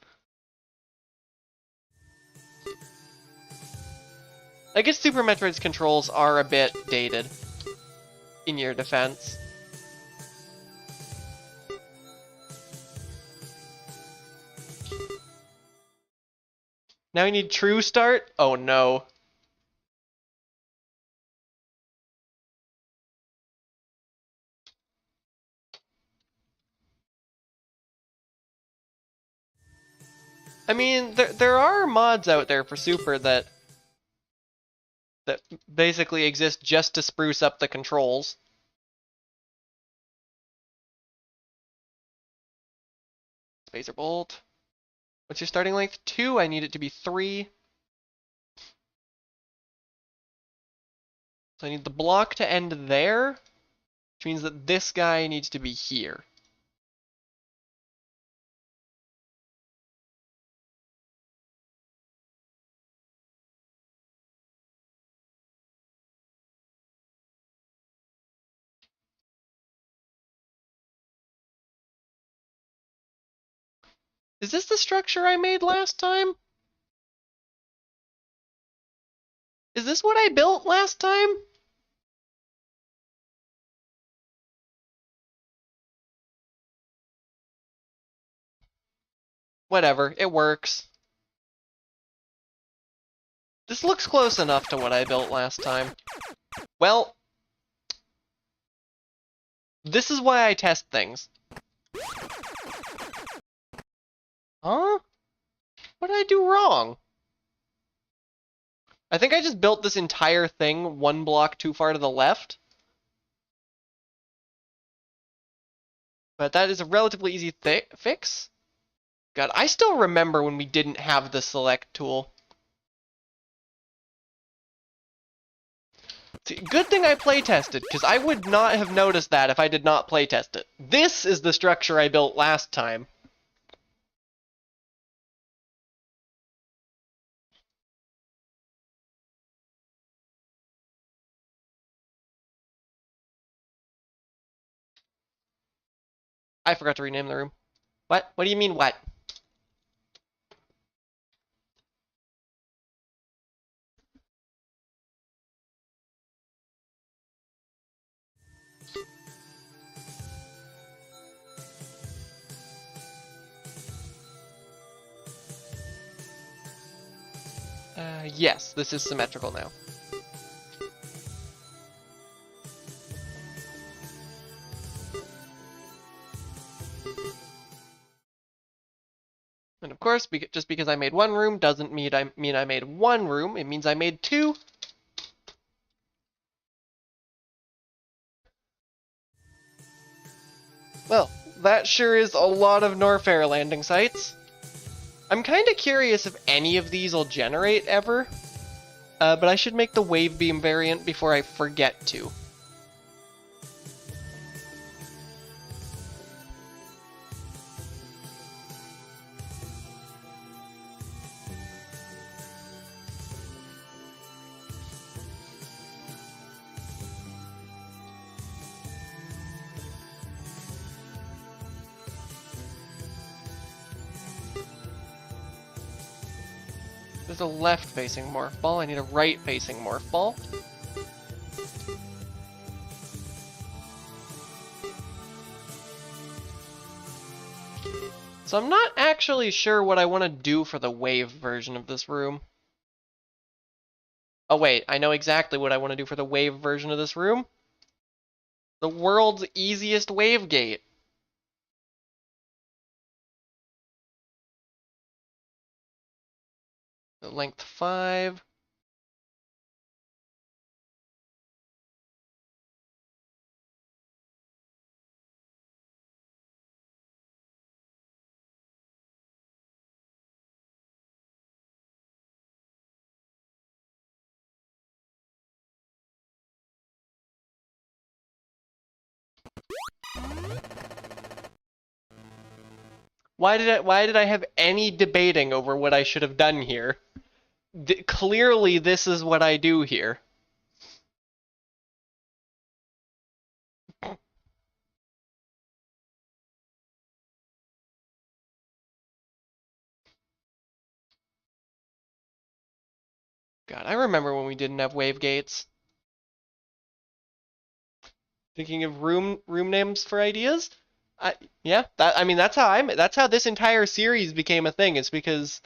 I guess Super Metroid's controls are a bit dated. In your defense. Now we need True Start? Oh no. I mean, there are mods out there for Super that basically exist just to spruce up the controls. Spacer Bolt. What's your starting length? 2. I need it to be 3. So I need the block to end there, which means that this guy needs to be here. Is this the structure I made last time? Is this what I built last time? Whatever, it works. This looks close enough to what I built last time. Well, this is why I test things. Huh? What did I do wrong? I think I just built this entire thing one block too far to the left. But that is a relatively easy fix. God, I still remember when we didn't have the select tool. See, good thing I playtested, because I would not have noticed that if I did not playtest it. This is the structure I built last time. I forgot to rename the room. What? What do you mean, what? Yes, this is symmetrical now. And of course, just because I made one room doesn't mean I made one room. It means I made two. Well, that sure is a lot of Norfair landing sites. I'm kind of curious if any of these will generate ever. But I should make the wave beam variant before I forget to. There's a left-facing morph ball. I need a right-facing morph ball. So I'm not actually sure what I want to do for the wave version of this room. Oh wait, I know exactly what I want to do for the wave version of this room. The world's easiest wave gate. Length 5. Why did I have any debating over what I should have done here? Clearly this is what I do here. God, I remember when we didn't have wave gates. Thinking of room names for ideas? Yeah, that's how this entire series became a thing. It's because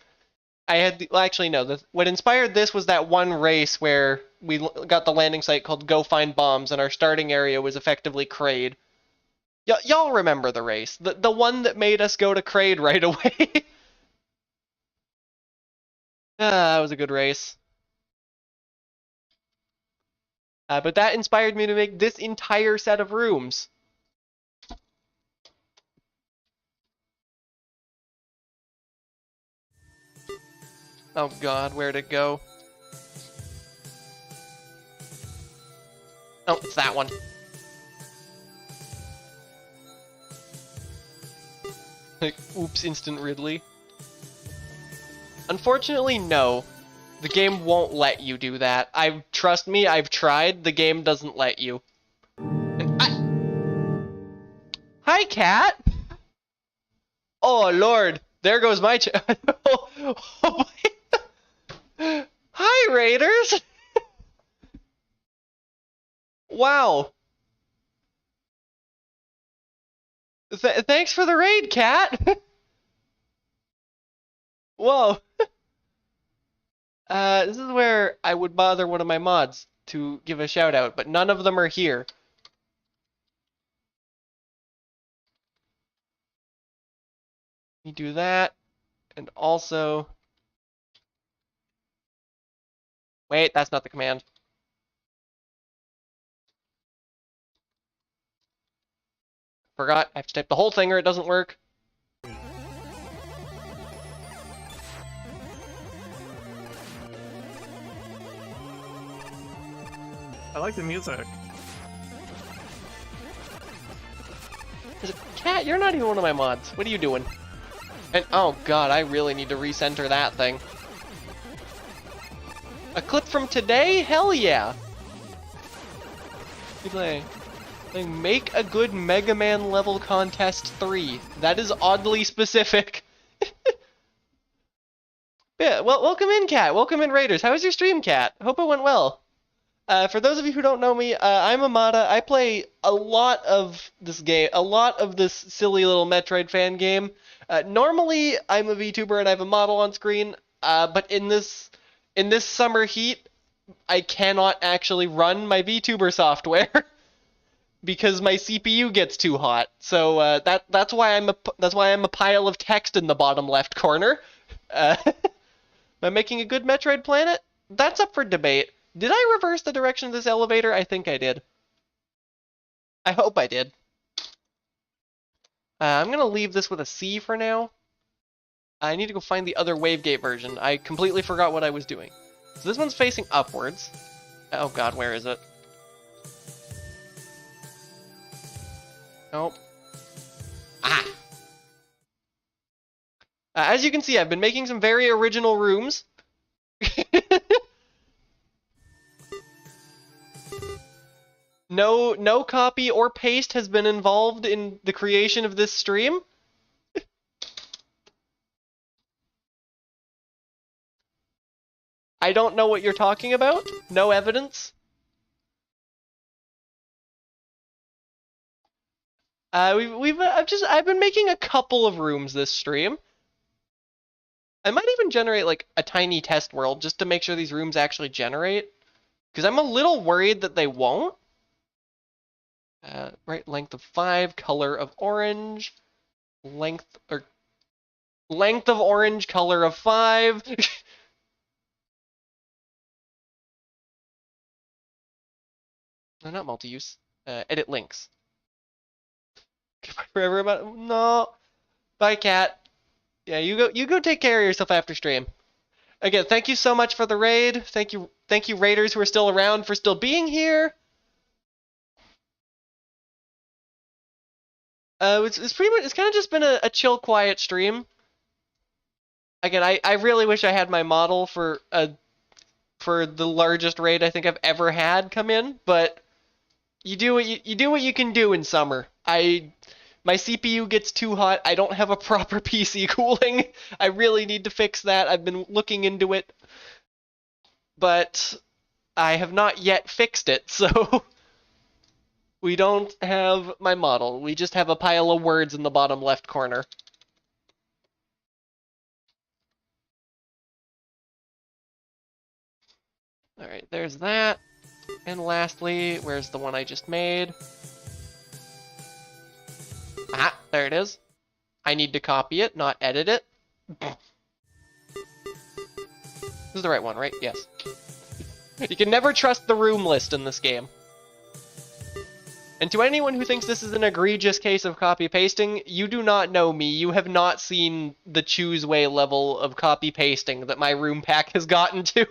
I had well, actually no, what inspired this was that one race where we got the landing site called Go Find Bombs, and our starting area was effectively Kraid. Y'all remember the race, the one that made us go to Kraid right away. That was a good race. But that inspired me to make this entire set of rooms. Oh god, where'd it go? Oh, it's that one. Like, oops, instant Ridley. Unfortunately, no. The game won't let you do that. Trust me, I've tried. The game doesn't let you. Hi, cat! Oh, Lord. There goes my oh, hi, Raiders! Wow. Thanks for the raid, cat! Whoa. This is where I would bother one of my mods to give a shout out, but none of them are here. You do that, and also... Wait, that's not the command. Forgot, I have to type the whole thing or it doesn't work. I like the music. Cat, you're not even one of my mods. What are you doing? And oh god, I really need to recenter that thing. A clip from today? Hell yeah! Like, make a good Mega Man level contest 3. That is oddly specific. Yeah, well, welcome in, Cat. Welcome in, Raiders. How was your stream, Cat? Hope it went well. For those of you who don't know me, I'm Amada. I play a lot of this game, a lot of this silly little Metroid fan game. Normally, I'm a VTuber and I have a model on screen, but in this summer heat, I cannot actually run my VTuber software because my CPU gets too hot. So that's why I'm a pile of text in the bottom left corner. Am I making a good Metroid planet? That's up for debate. Did I reverse the direction of this elevator? I think I did. I hope I did. I'm going to leave this with a C for now. I need to go find the other Wavegate version. I completely forgot what I was doing. So this one's facing upwards. Oh god, where is it? Nope. Ah! As you can see, I've been making some very original rooms. No copy or paste has been involved in the creation of this stream. I don't know what you're talking about. No evidence. I've been making a couple of rooms this stream. I might even generate like a tiny test world just to make sure these rooms actually generate, because I'm a little worried that they won't. Right, length of 5, color of orange, length of orange, color of 5. No, not multi-use. Edit links. Forever about no. Bye, cat. Yeah, you go take care of yourself after stream. Again, thank you so much for the raid. Thank you raiders who are still around for still being here. It's pretty much, it's kind of just been a chill, quiet stream. Again, I really wish I had my model for the largest raid I think I've ever had come in, but you do what you can do in summer. My CPU gets too hot. I don't have a proper PC cooling. I really need to fix that. I've been looking into it, but I have not yet fixed it, so we don't have my model. We just have a pile of words in the bottom left corner. Alright, there's that. And lastly, where's the one I just made? Ah, there it is. I need to copy it, not edit it. This is the right one, right? Yes. You can never trust the room list in this game. And to anyone who thinks this is an egregious case of copy-pasting, you do not know me. You have not seen the choose way level of copy-pasting that my room pack has gotten to.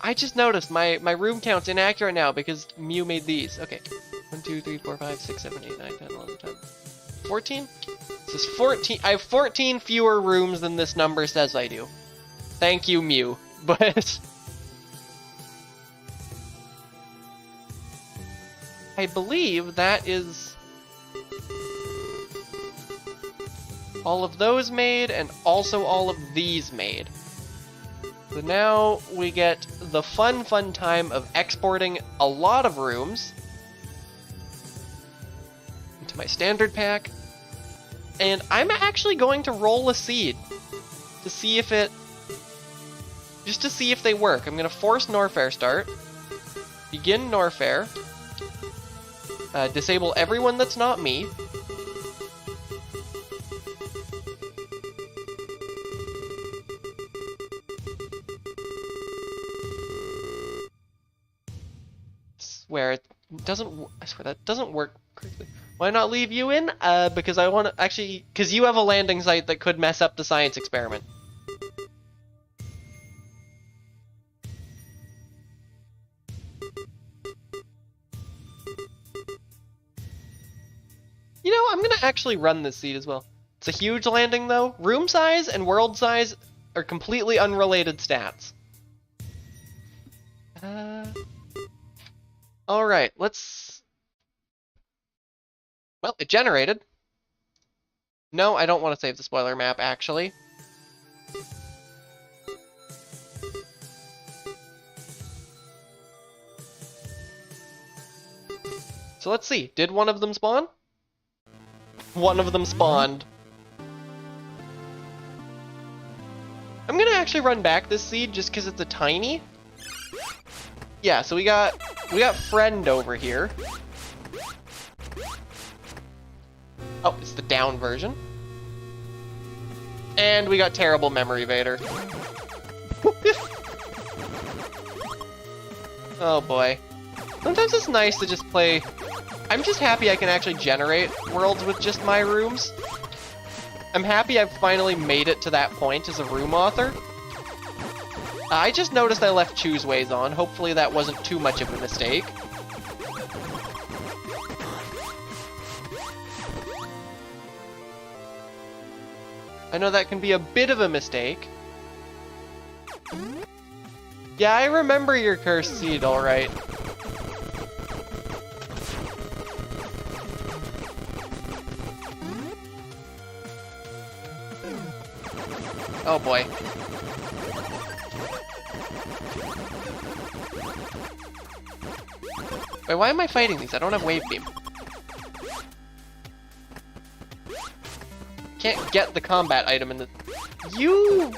I just noticed my room count's inaccurate now because Mew made these. Okay. 1, 2, 3, 4, 5, 6, 7, 8, 9, 10, 11, 10. 14? This is 14. I have 14 fewer rooms than this number says I do. Thank you, Mew. But I believe that is all of those made and also all of these made. So now we get the fun time of exporting a lot of rooms into my standard pack. And I'm actually going to roll a seed to see if it, just to see if they work. I'm going to force Norfair start, begin Norfair, disable everyone that's not me. I swear that doesn't work correctly. Why not leave you in? Because I want to actually, because you have a landing site that could mess up the science experiment. You know, I'm gonna actually run this seed as well. It's a huge landing though. Room size and world size are completely unrelated stats. Alright, let's... Well, it generated. No, I don't want to save the spoiler map, actually. So let's see, did one of them spawn? One of them spawned. I'm gonna actually run back this seed just because it's a tiny. Yeah, so we got friend over here. Oh, it's the down version. And we got terrible memory evader. Oh boy. Sometimes it's nice to just play... I'm just happy I can actually generate worlds with just my rooms. I'm happy I've finally made it to that point as a room author. I just noticed I left choose ways on. Hopefully that wasn't too much of a mistake. I know that can be a bit of a mistake. Yeah, I remember your cursed seed, alright. Oh boy. Wait, why am I fighting these? I don't have wave beam. Can't get the combat item in the... You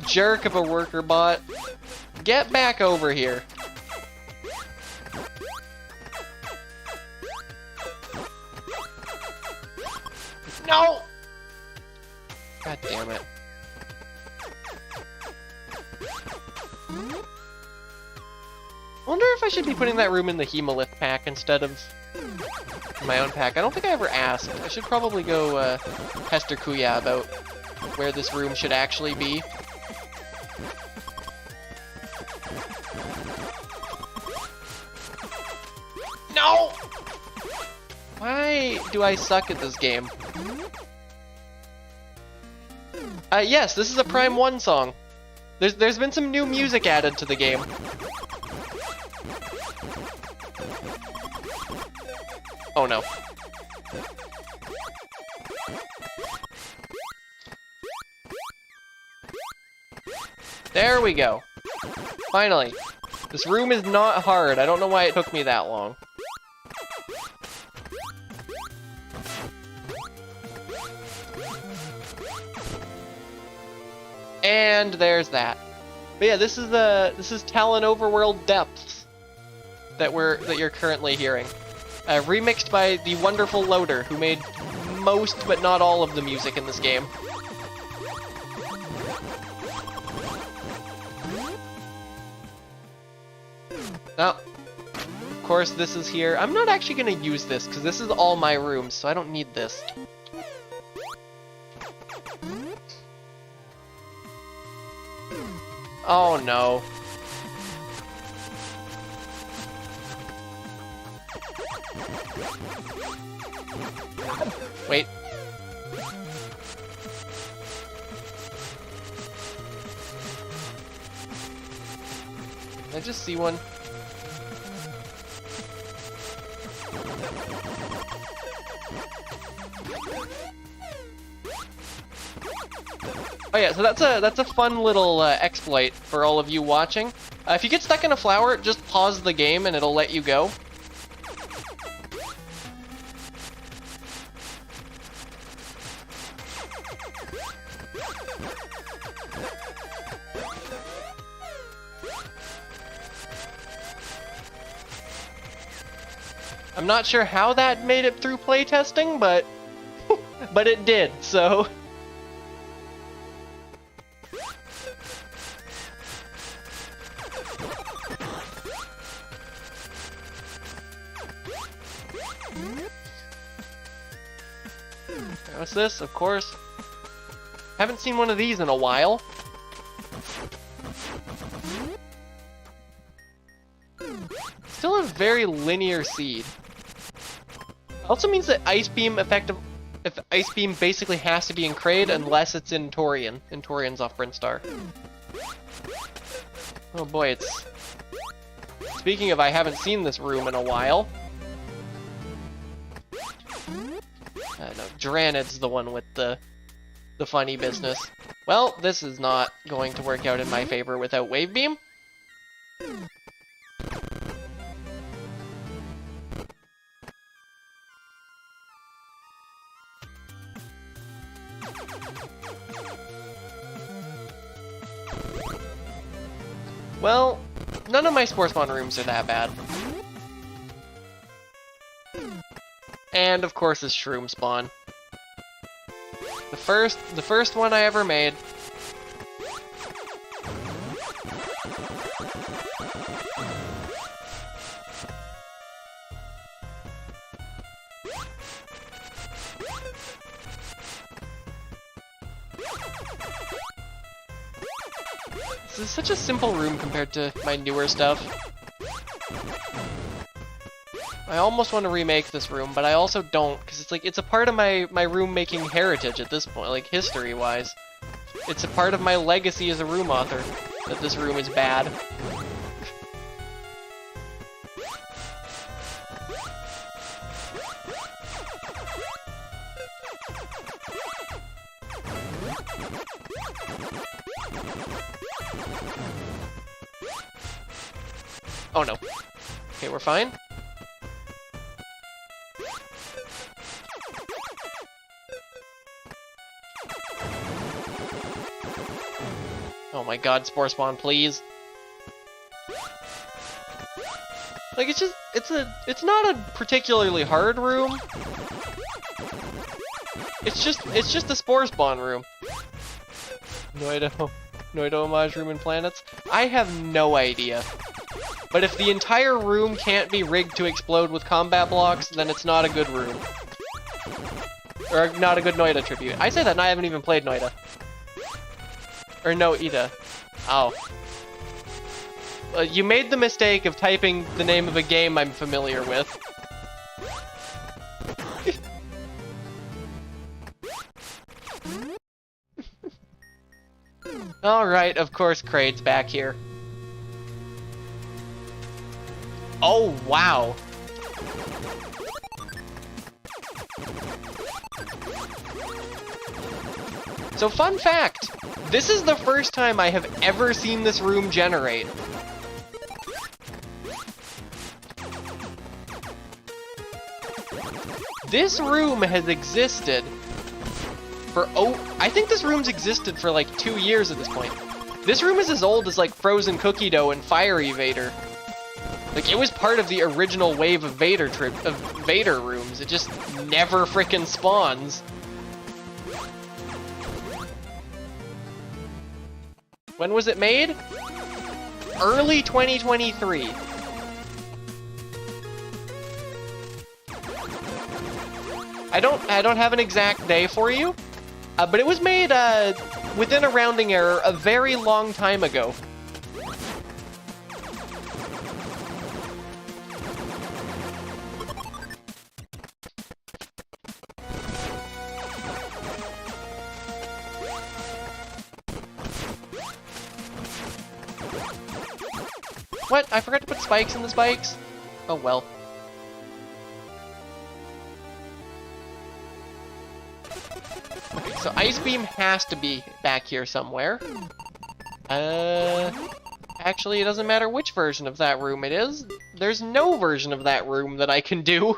jerk of a worker bot. Get back over here. No! God damn it. I wonder if I should be putting that room in the Hemolith pack instead of my own pack. I don't think I ever asked. I should probably go pester Kuya about where this room should actually be. No! Why do I suck at this game? Yes, this is a Prime 1 song. There's been some new music added to the game. Oh no. There we go. Finally. This room is not hard. I don't know why it took me that long. And there's that. But yeah, this is Talon Overworld Depths that you're currently hearing. Remixed by the wonderful Loader, who made most but not all of the music in this game. Now, of course, this is here. I'm not actually going to use this, because this is all my rooms, so I don't need this. Oh no. Wait. I just see one. Oh yeah, so that's a fun little exploit for all of you watching. If you get stuck in a flower, just pause the game and it'll let you go. I'm not sure how that made it through playtesting, but but it did, so. What's this? Of course. Haven't seen one of these in a while. Still a very linear seed. Also means that Ice Beam if Ice Beam basically has to be in Kraid unless it's in Torian. And Torian's off Brintstar. Oh boy, it's... Speaking of, I haven't seen this room in a while. No, Dranid's the one with the funny business. Well, this is not going to work out in my favor without Wave Beam. Well, none of my Spore Spawn rooms are that bad. And of course this Shroom Spawn. The first one I ever made. This is such a simple room compared to my newer stuff. I almost want to remake this room, but I also don't, because it's like, it's a part of my room making heritage at this point, like history-wise. It's a part of my legacy as a room author, that this room is bad. Oh no. Okay, we're fine. Oh my god, Spore Spawn, please. Like, it's just, it's not a particularly hard room. It's just a Spore Spawn room. Noida homage room and planets? I have no idea. But if the entire room can't be rigged to explode with combat blocks, then it's not a good room. Or not a good Noida tribute. I say that and I haven't even played Noida. Or no, Ida. Oh. You made the mistake of typing the name of a game I'm familiar with. Alright, of course Kraid's back here. Oh, wow. So fun fact, this is the first time I have ever seen this room generate. This room has existed for, I think this room's existed for like 2 years at this point. This room is as old as like Frozen Cookie Dough and Fire Evader. Like, it was part of the original wave of Vader rooms. It just never frickin' spawns. When was it made? Early 2023. I don't have an exact day for you, but it was made within a rounding error a very long time ago. What? I forgot to put spikes in the spikes? Oh well. Okay, so Ice Beam has to be back here somewhere. Actually, it doesn't matter which version of that room it is. There's no version of that room that I can do.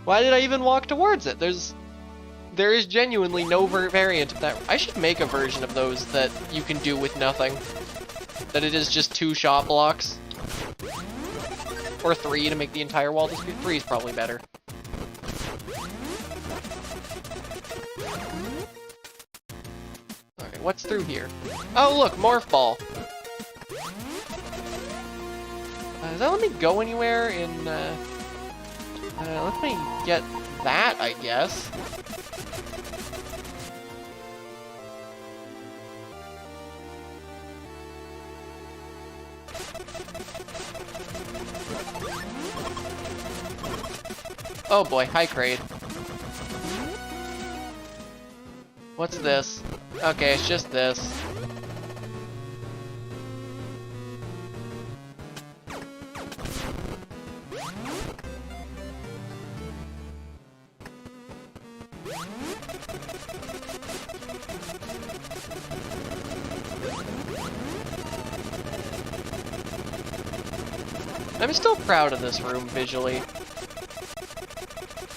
Why did I even walk towards it? There is genuinely no variant of that. I should make a version of those that you can do with nothing. That it is just 2 shot blocks. Or 3 to make the entire wall disappear. 3 is probably better. Okay, what's through here? Oh look, Morph Ball. Does that let me go anywhere in, let me get that, I guess. Oh boy, hi Kraid. What's this? Okay, it's just this. I'm still proud of this room visually.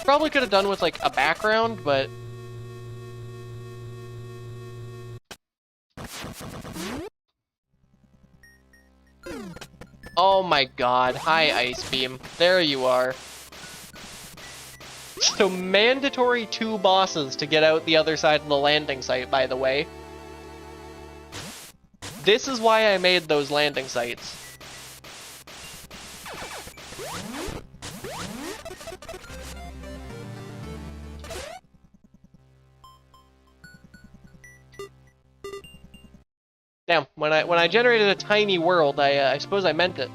Probably could have done with like a background, but oh my god, hi Ice Beam. There you are. So mandatory 2 bosses to get out the other side of the landing site, by the way. This is why I made those landing sites. Damn, when I generated a tiny world, I suppose I meant it.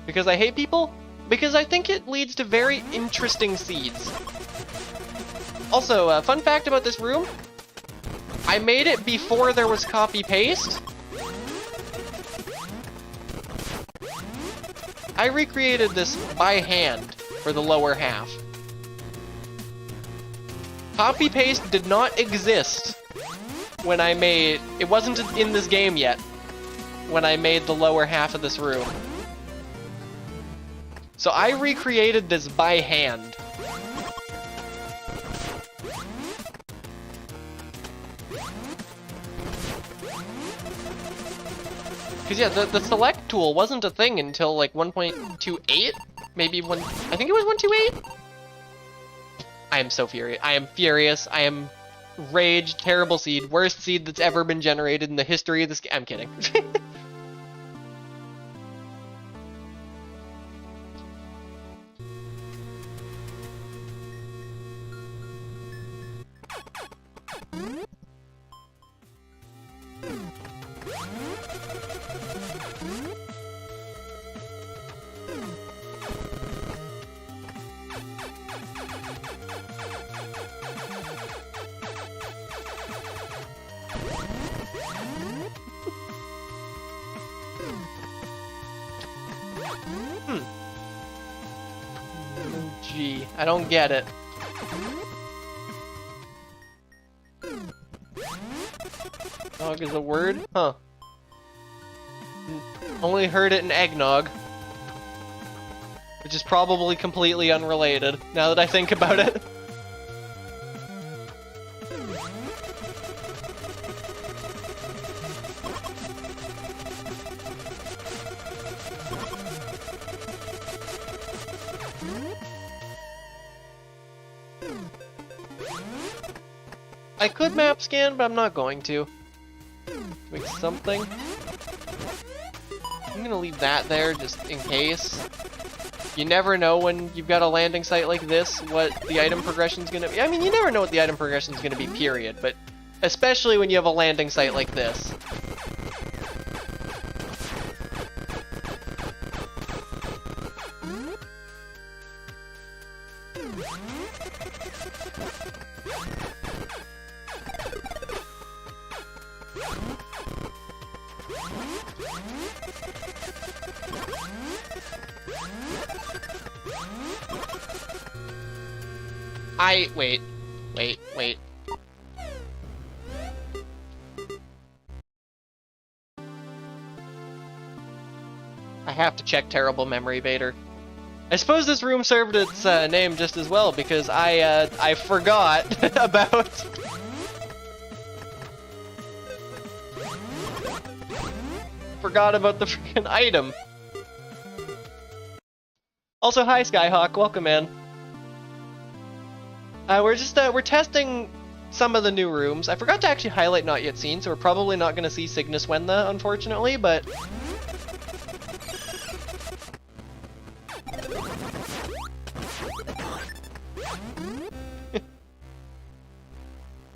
Because I hate people? Because I think it leads to very interesting seeds. Also, fun fact about this room, I made it before there was copy-paste. I recreated this by hand for the lower half. Copy-paste did not exist when I made... It wasn't in this game yet when I made the lower half of this room. So I recreated this by hand. Because yeah, the select tool wasn't a thing until like 1.28? Maybe one... I think it was 1.28? I am so furious. I am furious. I am... Rage, terrible seed, worst seed that's ever been generated in the history of this game. I'm kidding. Gee, I don't get it. Dog is a word? Huh. Only heard it in eggnog. Which is probably completely unrelated, now that I think about it. I could map scan, but I'm not going to. Make something. I'm gonna leave that there just in case. You never know when you've got a landing site like this what the item progression's gonna be. I mean, you never know what the item progression's gonna be, period, but especially when you have a landing site like this. Wait. I have to check Terrible Memory Baiter. I suppose this room served its name just as well because I forgot about. Forgot about the freaking item. Also, hi Skyhawk, welcome in. We're testing some of the new rooms. I forgot to actually highlight Not Yet Seen, so we're probably not going to see Cygnus Wendla, unfortunately, but...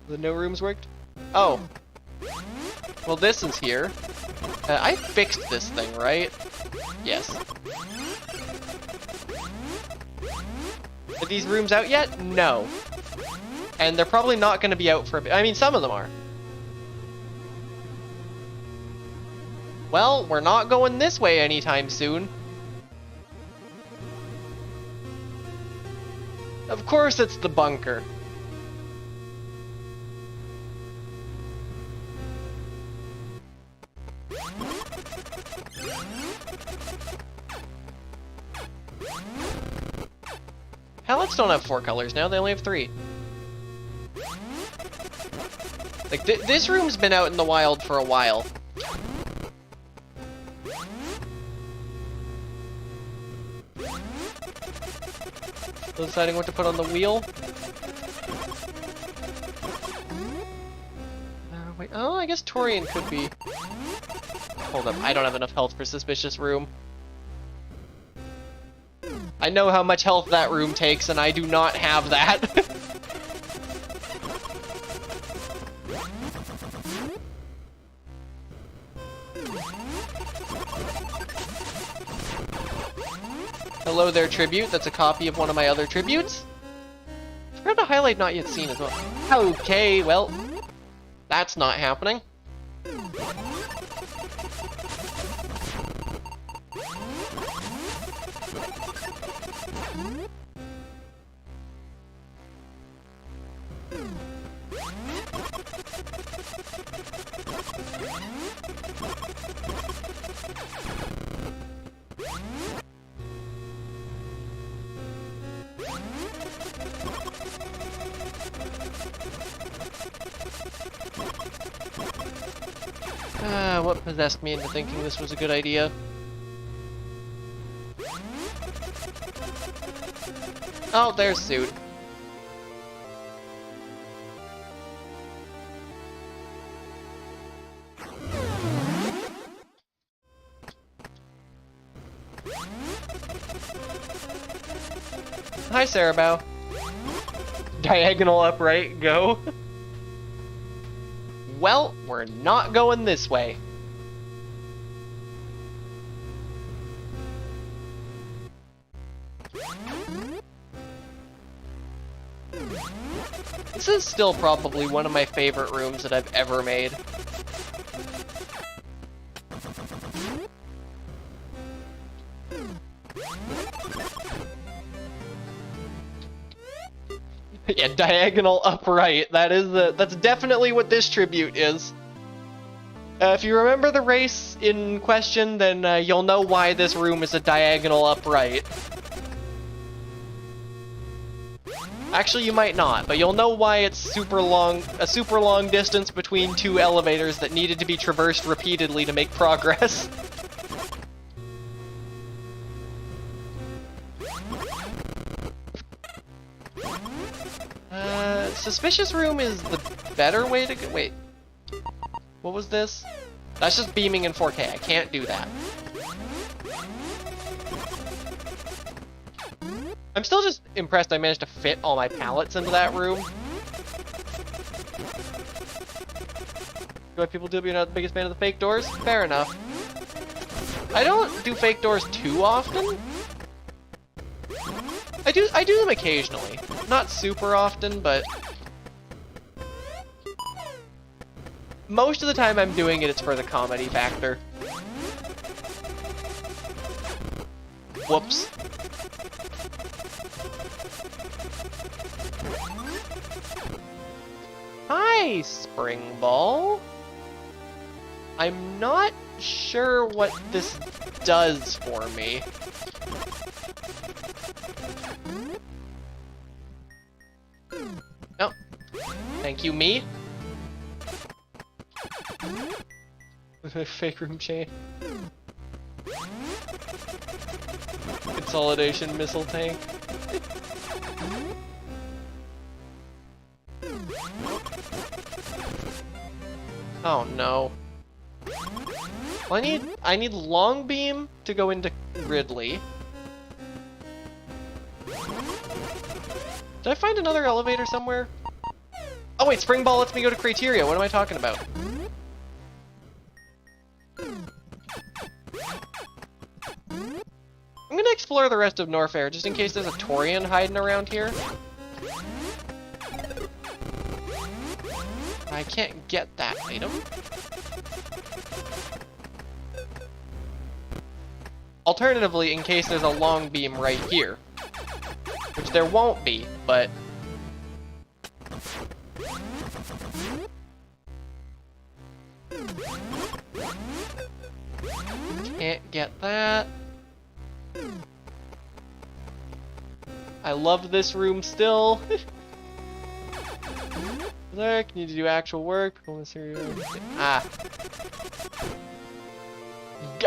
The no rooms worked? Oh. Well, this is here. I fixed this thing, right? Yes. Are these rooms out yet? No. And they're probably not going to be out for a bit. I mean, some of them are. Well, we're not going this way anytime soon. Of course it's the bunker. Palettes don't have 4 colors now, they only have 3. Like, this room's been out in the wild for a while. Still deciding what to put on the wheel. Wait, oh, I guess Torian could be. Hold up, I don't have enough health for Suspicious Room. I know how much health that room takes, and I do not have that. Hello there, Tribute. That's a copy of one of my other tributes. I forgot to highlight Not Yet Seen as well. Okay, well, that's not happening. What possessed me into thinking this was a good idea? Oh, there's Suit. Hi, Sarabao. Diagonal upright, go. Well, we're not going this way. This is still probably one of my favorite rooms that I've ever made. Yeah, diagonal upright. That's definitely what this tribute is. If you remember the race in question, then you'll know why this room is a diagonal upright. Actually, you might not, but you'll know why it's a super long distance between 2 elevators that needed to be traversed repeatedly to make progress. Suspicious Room is the better way to go. Wait. What was this? That's just beaming in 4K. I can't do that. I'm still just impressed I managed to fit all my pallets into that room. What people do, but you're not the biggest fan of the fake doors? Fair enough. I don't do fake doors too often. I do them occasionally. Not super often, but most of the time I'm doing it, it's for the comedy factor. Whoops. Hi, Spring Ball. I'm not sure what this does for me. Oh, thank you, me. Fake room chain. Consolidation missile tank. Oh no. Well, I need long beam to go into Ridley. Did I find another elevator somewhere? Oh wait, Spring Ball lets me go to Criteria. What am I talking about? I'm gonna explore the rest of Norfair just in case there's a Torian hiding around here. I can't get that item. Alternatively, in case there's a long beam right here. Which there won't be, but... Can't get that. I love this room still. There, can you do actual work? Ah.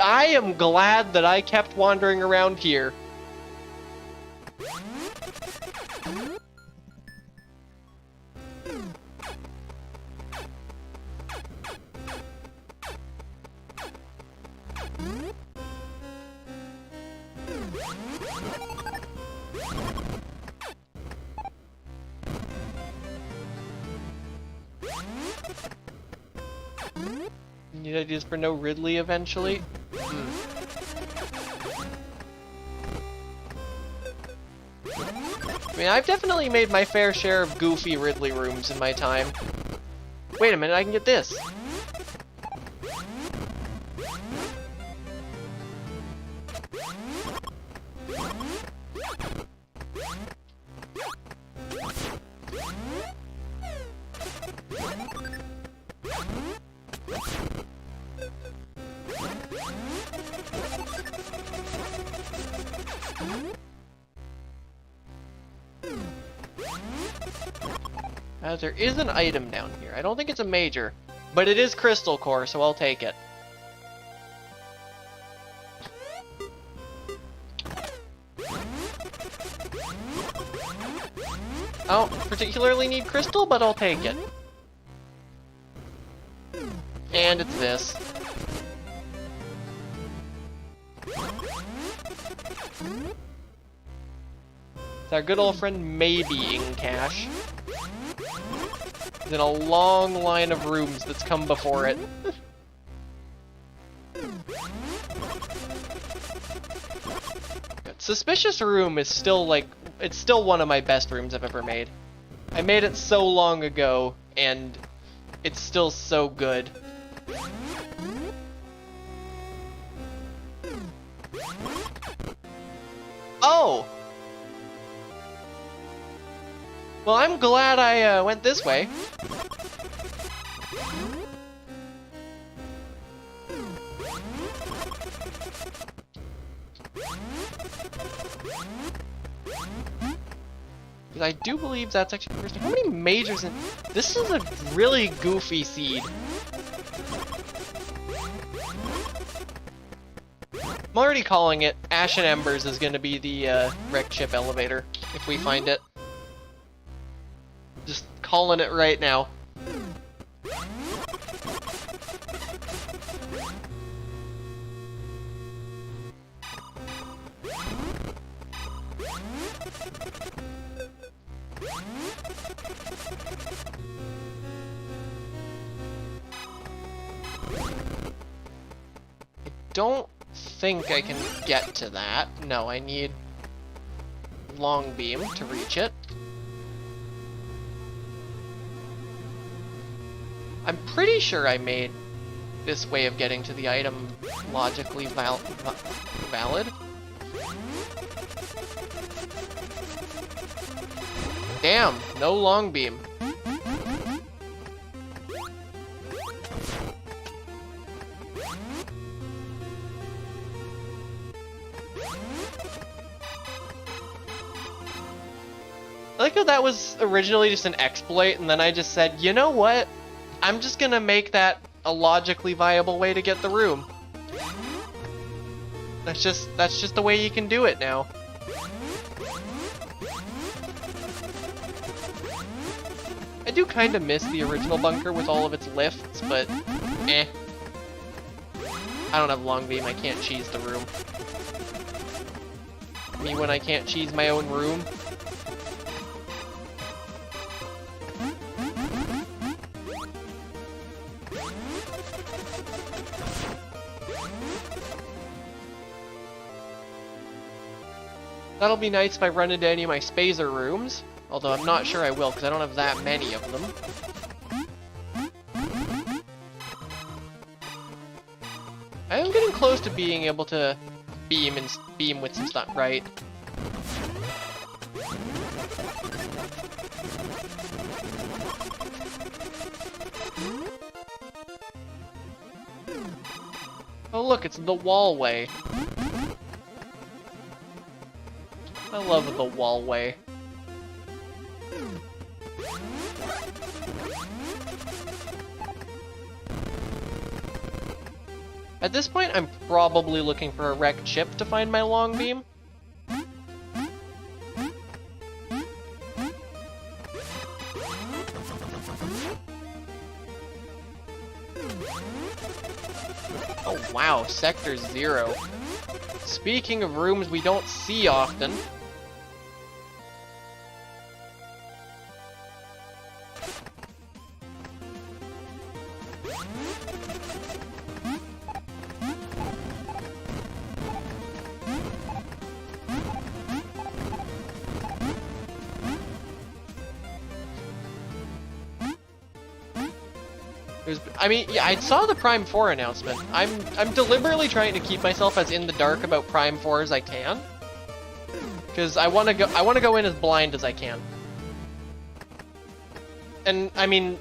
I am glad that I kept wandering around here. Need ideas for no Ridley eventually? I mean, I've definitely made my fair share of goofy Ridley rooms in my time. Wait a minute, I can get this. There is an item down here. I don't think it's a major, but it is Crystal Core, so I'll take it. I don't particularly need Crystal, but I'll take it. And it's this. It's our good old friend Maybe in Cache. In a long line of rooms that's come before it. Suspicious Room is still like, it's still one of my best rooms I've ever made. I made it so long ago, and it's still so good. Oh! Well, I'm glad I went this way. Because I do believe that's actually the first. How many majors in... This is a really goofy seed. I'm already calling it Ash and Embers is going to be the wreck ship elevator, if we find it. Just calling it right now. Don't think I can get to that. No, I need long beam to reach it. I'm pretty sure I made this way of getting to the item logically valid. Damn, no long beam. I like how that was originally just an exploit, and then I just said, you know what? I'm just gonna make that a logically viable way to get the room. That's just the way you can do it now. I do kind of miss the original bunker with all of its lifts, but eh. I don't have long beam, I can't cheese the room. Me when I can't cheese my own room. That'll be nice if I run into any of my spazer rooms, although I'm not sure I will because I don't have that many of them. I am getting close to being able to beam with some stuff, right? Oh look, it's the wallway. I love the wallway. At this point, I'm probably looking for a wrecked ship to find my long beam. Oh wow, Sector 0. Speaking of rooms we don't see often. I mean, yeah, I saw the Prime 4 announcement. I'm deliberately trying to keep myself as in the dark about Prime 4 as I can, because I want to go in as blind as I can. And I mean,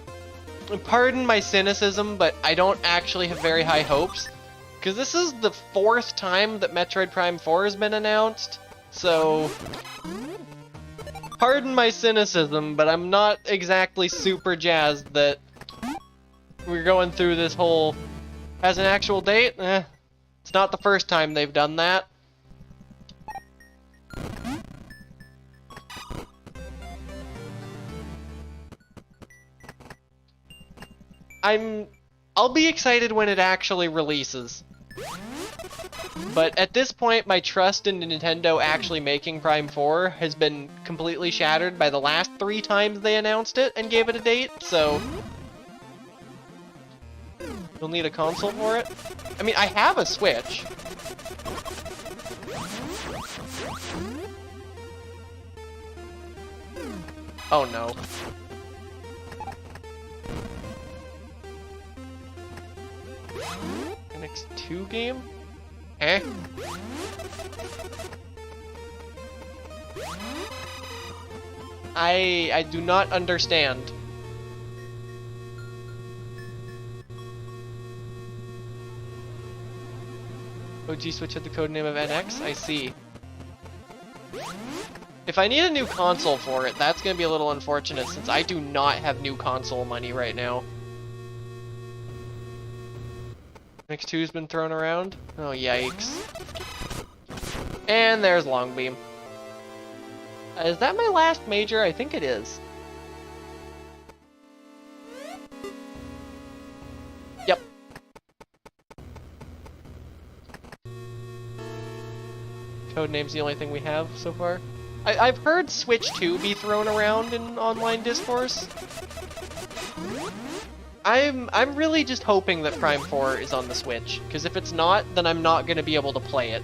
pardon my cynicism, but I don't actually have very high hopes, because this is the 4th time that Metroid Prime 4 has been announced. So, pardon my cynicism, but I'm not exactly super jazzed that we're going through this whole, has an actual date? It's not the first time they've done that. I'll be excited when it actually releases. But at this point, my trust in Nintendo actually making Prime 4 has been completely shattered by the last 3 times they announced it and gave it a date, so you'll need a console for it? I mean, I have a Switch. Oh no. NX2 game? Eh? I do not understand. OG Switch had the codename of NX? I see. If I need a new console for it, that's gonna be a little unfortunate since I do not have new console money right now. NX2's been thrown around? Oh, yikes. And there's Longbeam. Is that my last major? I think it is. Yep. Codename's the only thing we have so far. I've heard Switch 2 be thrown around in online discourse. I'm really just hoping that Prime 4 is on the Switch, because if it's not, then I'm not going to be able to play it.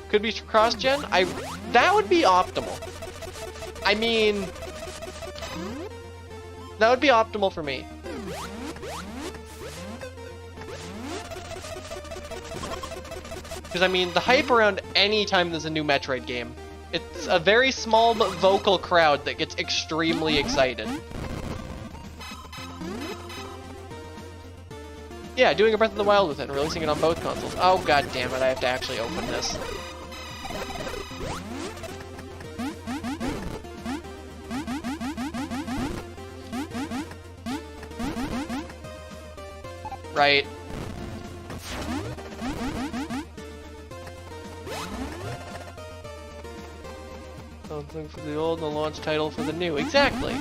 Could be cross-gen? That would be optimal. I mean, that would be optimal for me. Because, I mean, the hype around any time there's a new Metroid game, it's a very small but vocal crowd that gets extremely excited. Yeah, doing a Breath of the Wild with it and releasing it on both consoles. Oh, god damn it, I have to actually open this. Right. Something for the old and the launch title for the new. Exactly.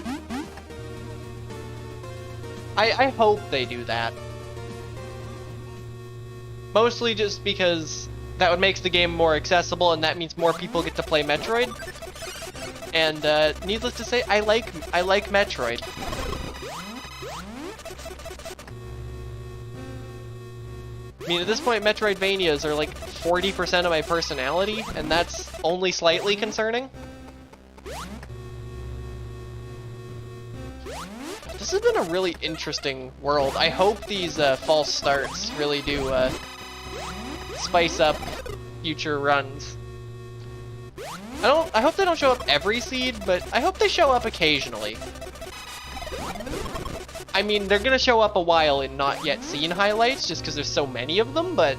I hope they do that. Mostly just because that would make the game more accessible, and that means more people get to play Metroid. And needless to say, I like Metroid. I mean, at this point, Metroidvanias are like 40% of my personality, and that's only slightly concerning. This has been a really interesting world. I hope these false starts really do spice up future runs. I hope they don't show up every seed, but I hope they show up occasionally. I mean, they're gonna show up a while in not yet seen highlights, just because there's so many of them, but...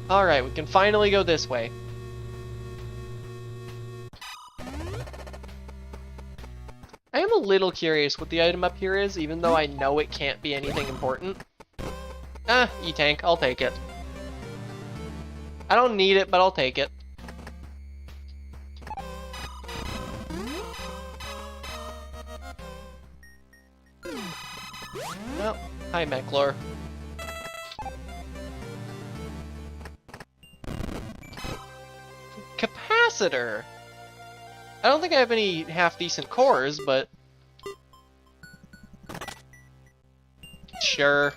Alright, we can finally go this way. I am a little curious what the item up here is, even though I know it can't be anything important. E-tank, I'll take it. I don't need it, but I'll take it. Oh, hi, Mechlor. Capacitor! I don't think I have any half-decent cores, but... Sure.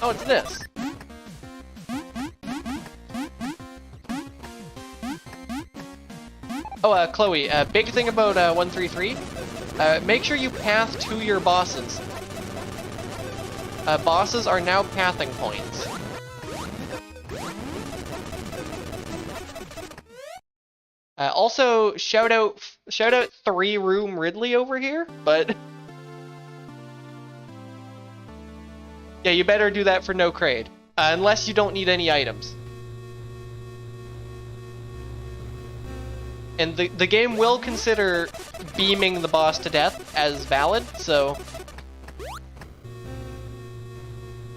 Oh, it's this. Oh, Chloe, big thing about 133, make sure you path to your bosses. Bosses are now pathing points. Also, shout out 3-room Ridley over here, but... yeah, you better do that for no crate, unless you don't need any items. And the game will consider beaming the boss to death as valid, so...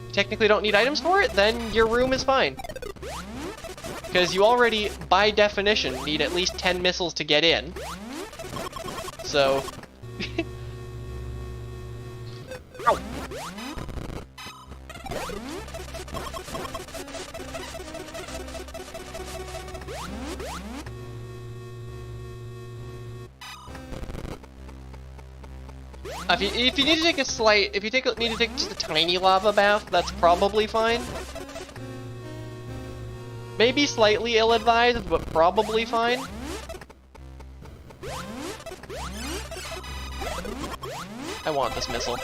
you technically don't need items for it, then your room is fine. Because you already, by definition, need at least 10 missiles to get in. So... Ow! If you need to take a slight, need to take just a tiny lava bath, that's probably fine. Maybe slightly ill-advised, but probably fine. I want this missile.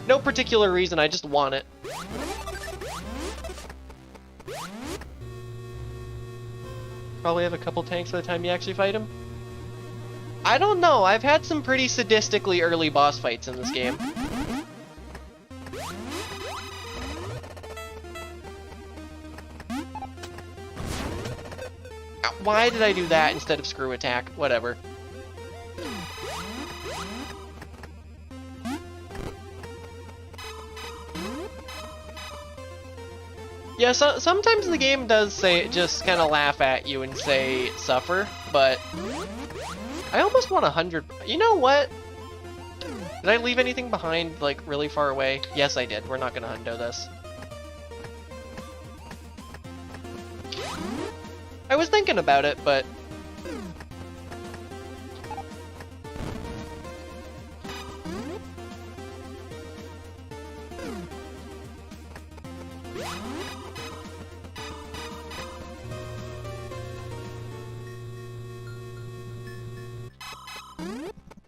No particular reason, I just want it. Probably have a couple tanks by the time you actually fight him. I don't know, I've had some pretty sadistically early boss fights in this game. Why did I do that instead of screw attack? Whatever. Yeah, so sometimes the game does say, just kind of laugh at you and say, suffer, but... I almost want 100... You know what? Did I leave anything behind, like, really far away? Yes, I did. We're not gonna hundo this. I was thinking about it, but...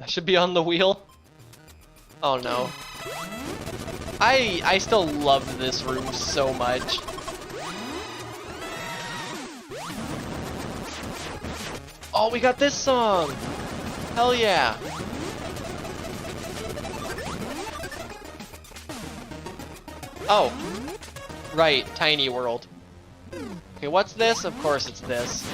should be on the wheel. Oh no. I still love this room so much. Oh, we got this song! Hell yeah! Oh. Right, Tiny World. Okay, what's this? Of course it's this.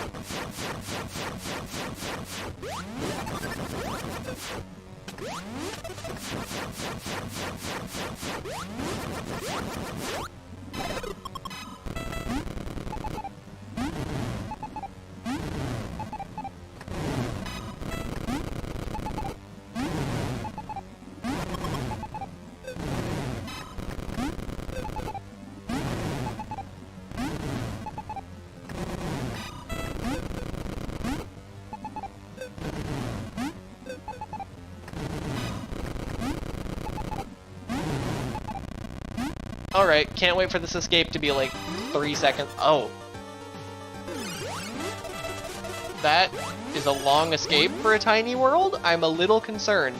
Alright, can't wait for this escape to be like 3 seconds. Oh. That is a long escape for a tiny world? I'm a little concerned.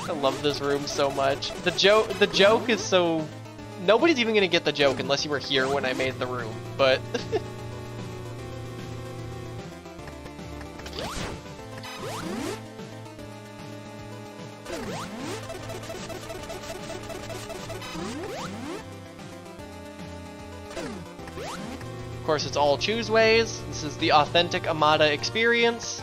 I love this room so much. The joke is so... Nobody's even gonna get the joke unless you were here when I made the room, but... Of course, it's all choose ways. This is the authentic Amada experience.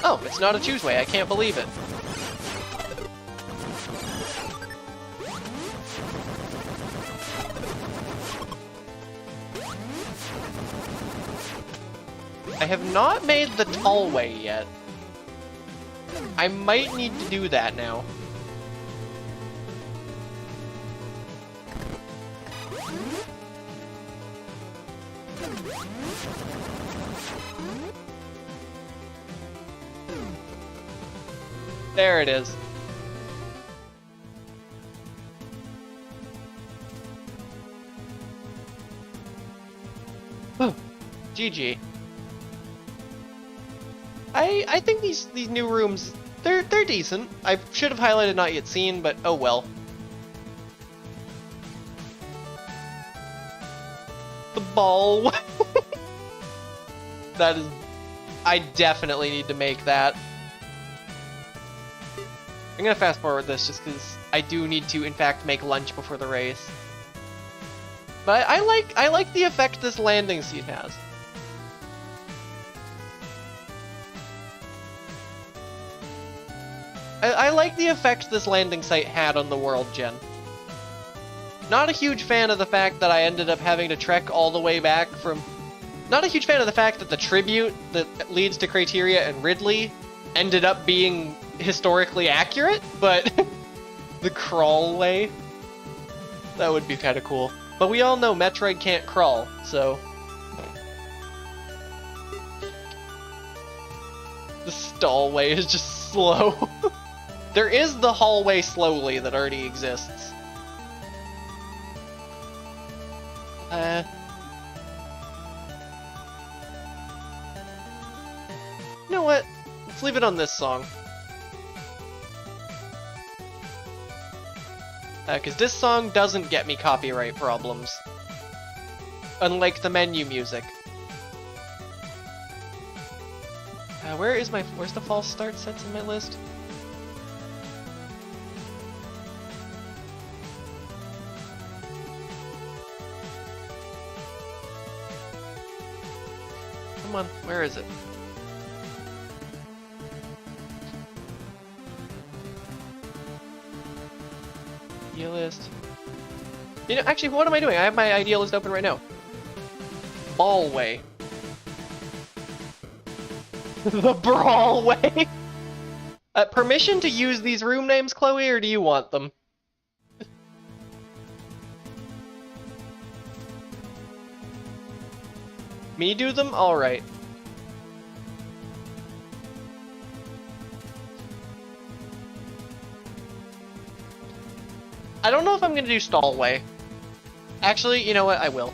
Oh, it's not a choose way. I can't believe it. I have not made the tall way yet. I might need to do that now. There it is. Oh, GG. I think these new rooms, they're decent. I should have highlighted not yet seen, but oh well. The ball. That is... I definitely need to make that. I'm gonna fast forward this just because I do need to, in fact, make lunch before the race. But I like the effect this landing seat has. I like the effect this landing site had on the world, Jen. Not a huge fan of the fact that I ended up having to trek all the way back from... Not a huge fan of the fact that the tribute that leads to Criteria and Ridley ended up being historically accurate, but the crawl way, that would be kind of cool. But we all know Metroid can't crawl, so the stall way is just slow. There is the hallway slowly that already exists. You know what? Let's leave it on this song. Because this song doesn't get me copyright problems. Unlike the menu music. Where's the false start sets in my list? Come on, where is it? Idea list. You know, actually, what am I doing? I have my idea list open right now. Ballway. The Brawlway. Permission to use these room names, Chloe, or do you want them? Me do them? Alright. I don't know if I'm gonna do Stallway. Actually, you know what? I will.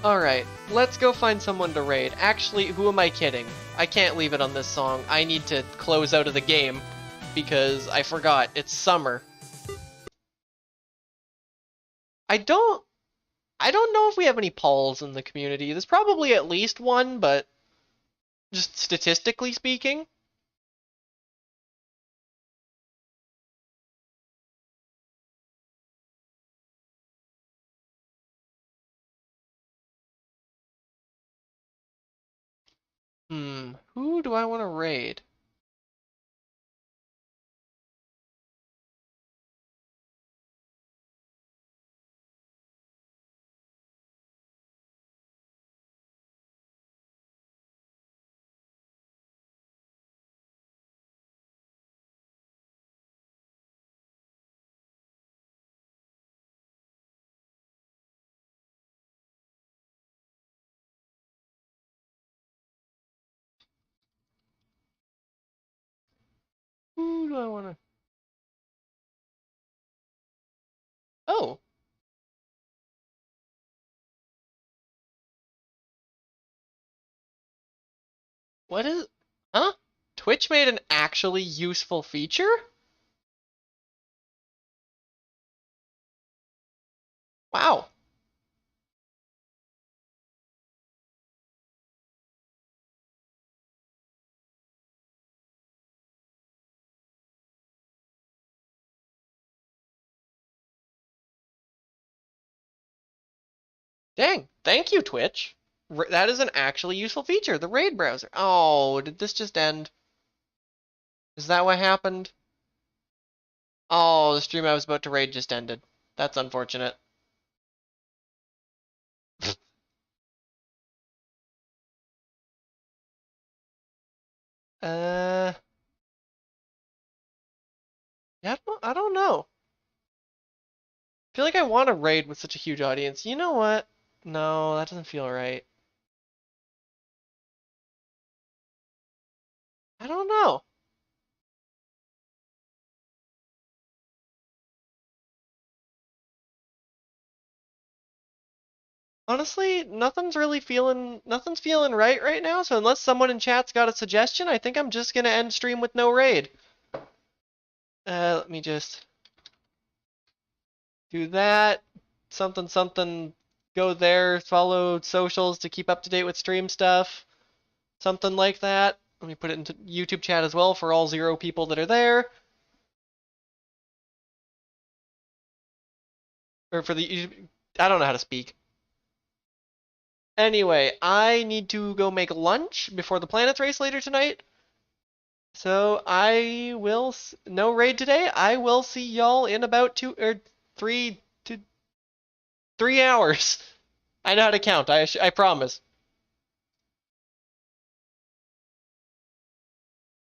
Alright, let's go find someone to raid. Actually, who am I kidding? I can't leave it on this song. I need to close out of the game because I forgot. It's summer. I don't know if we have any Pauls in the community. There's probably at least one, but just statistically speaking. Who do I want to raid? Who do I want to... Oh, what is... Huh? Twitch made an actually useful feature? Wow. Dang, thank you, Twitch. That is an actually useful feature, the raid browser. Oh, did this just end? Is that what happened? Oh, the stream I was about to raid just ended. That's unfortunate. Uh, yeah, I don't know. I feel like I want to raid with such a huge audience. You know what? No, that doesn't feel right. I don't know. Honestly, nothing's feeling right now, so unless someone in chat's got a suggestion, I think I'm just gonna end stream with no raid. Let me just do that. Something, go there, follow socials to keep up to date with stream stuff. Something like that. Let me put it into YouTube chat as well for all 0 people that are there. Or for the... I don't know how to speak. Anyway, I need to go make lunch before the planets race later tonight. So I will... No raid today. I will see y'all in about 2 or 3 hours. I know how to count. I promise.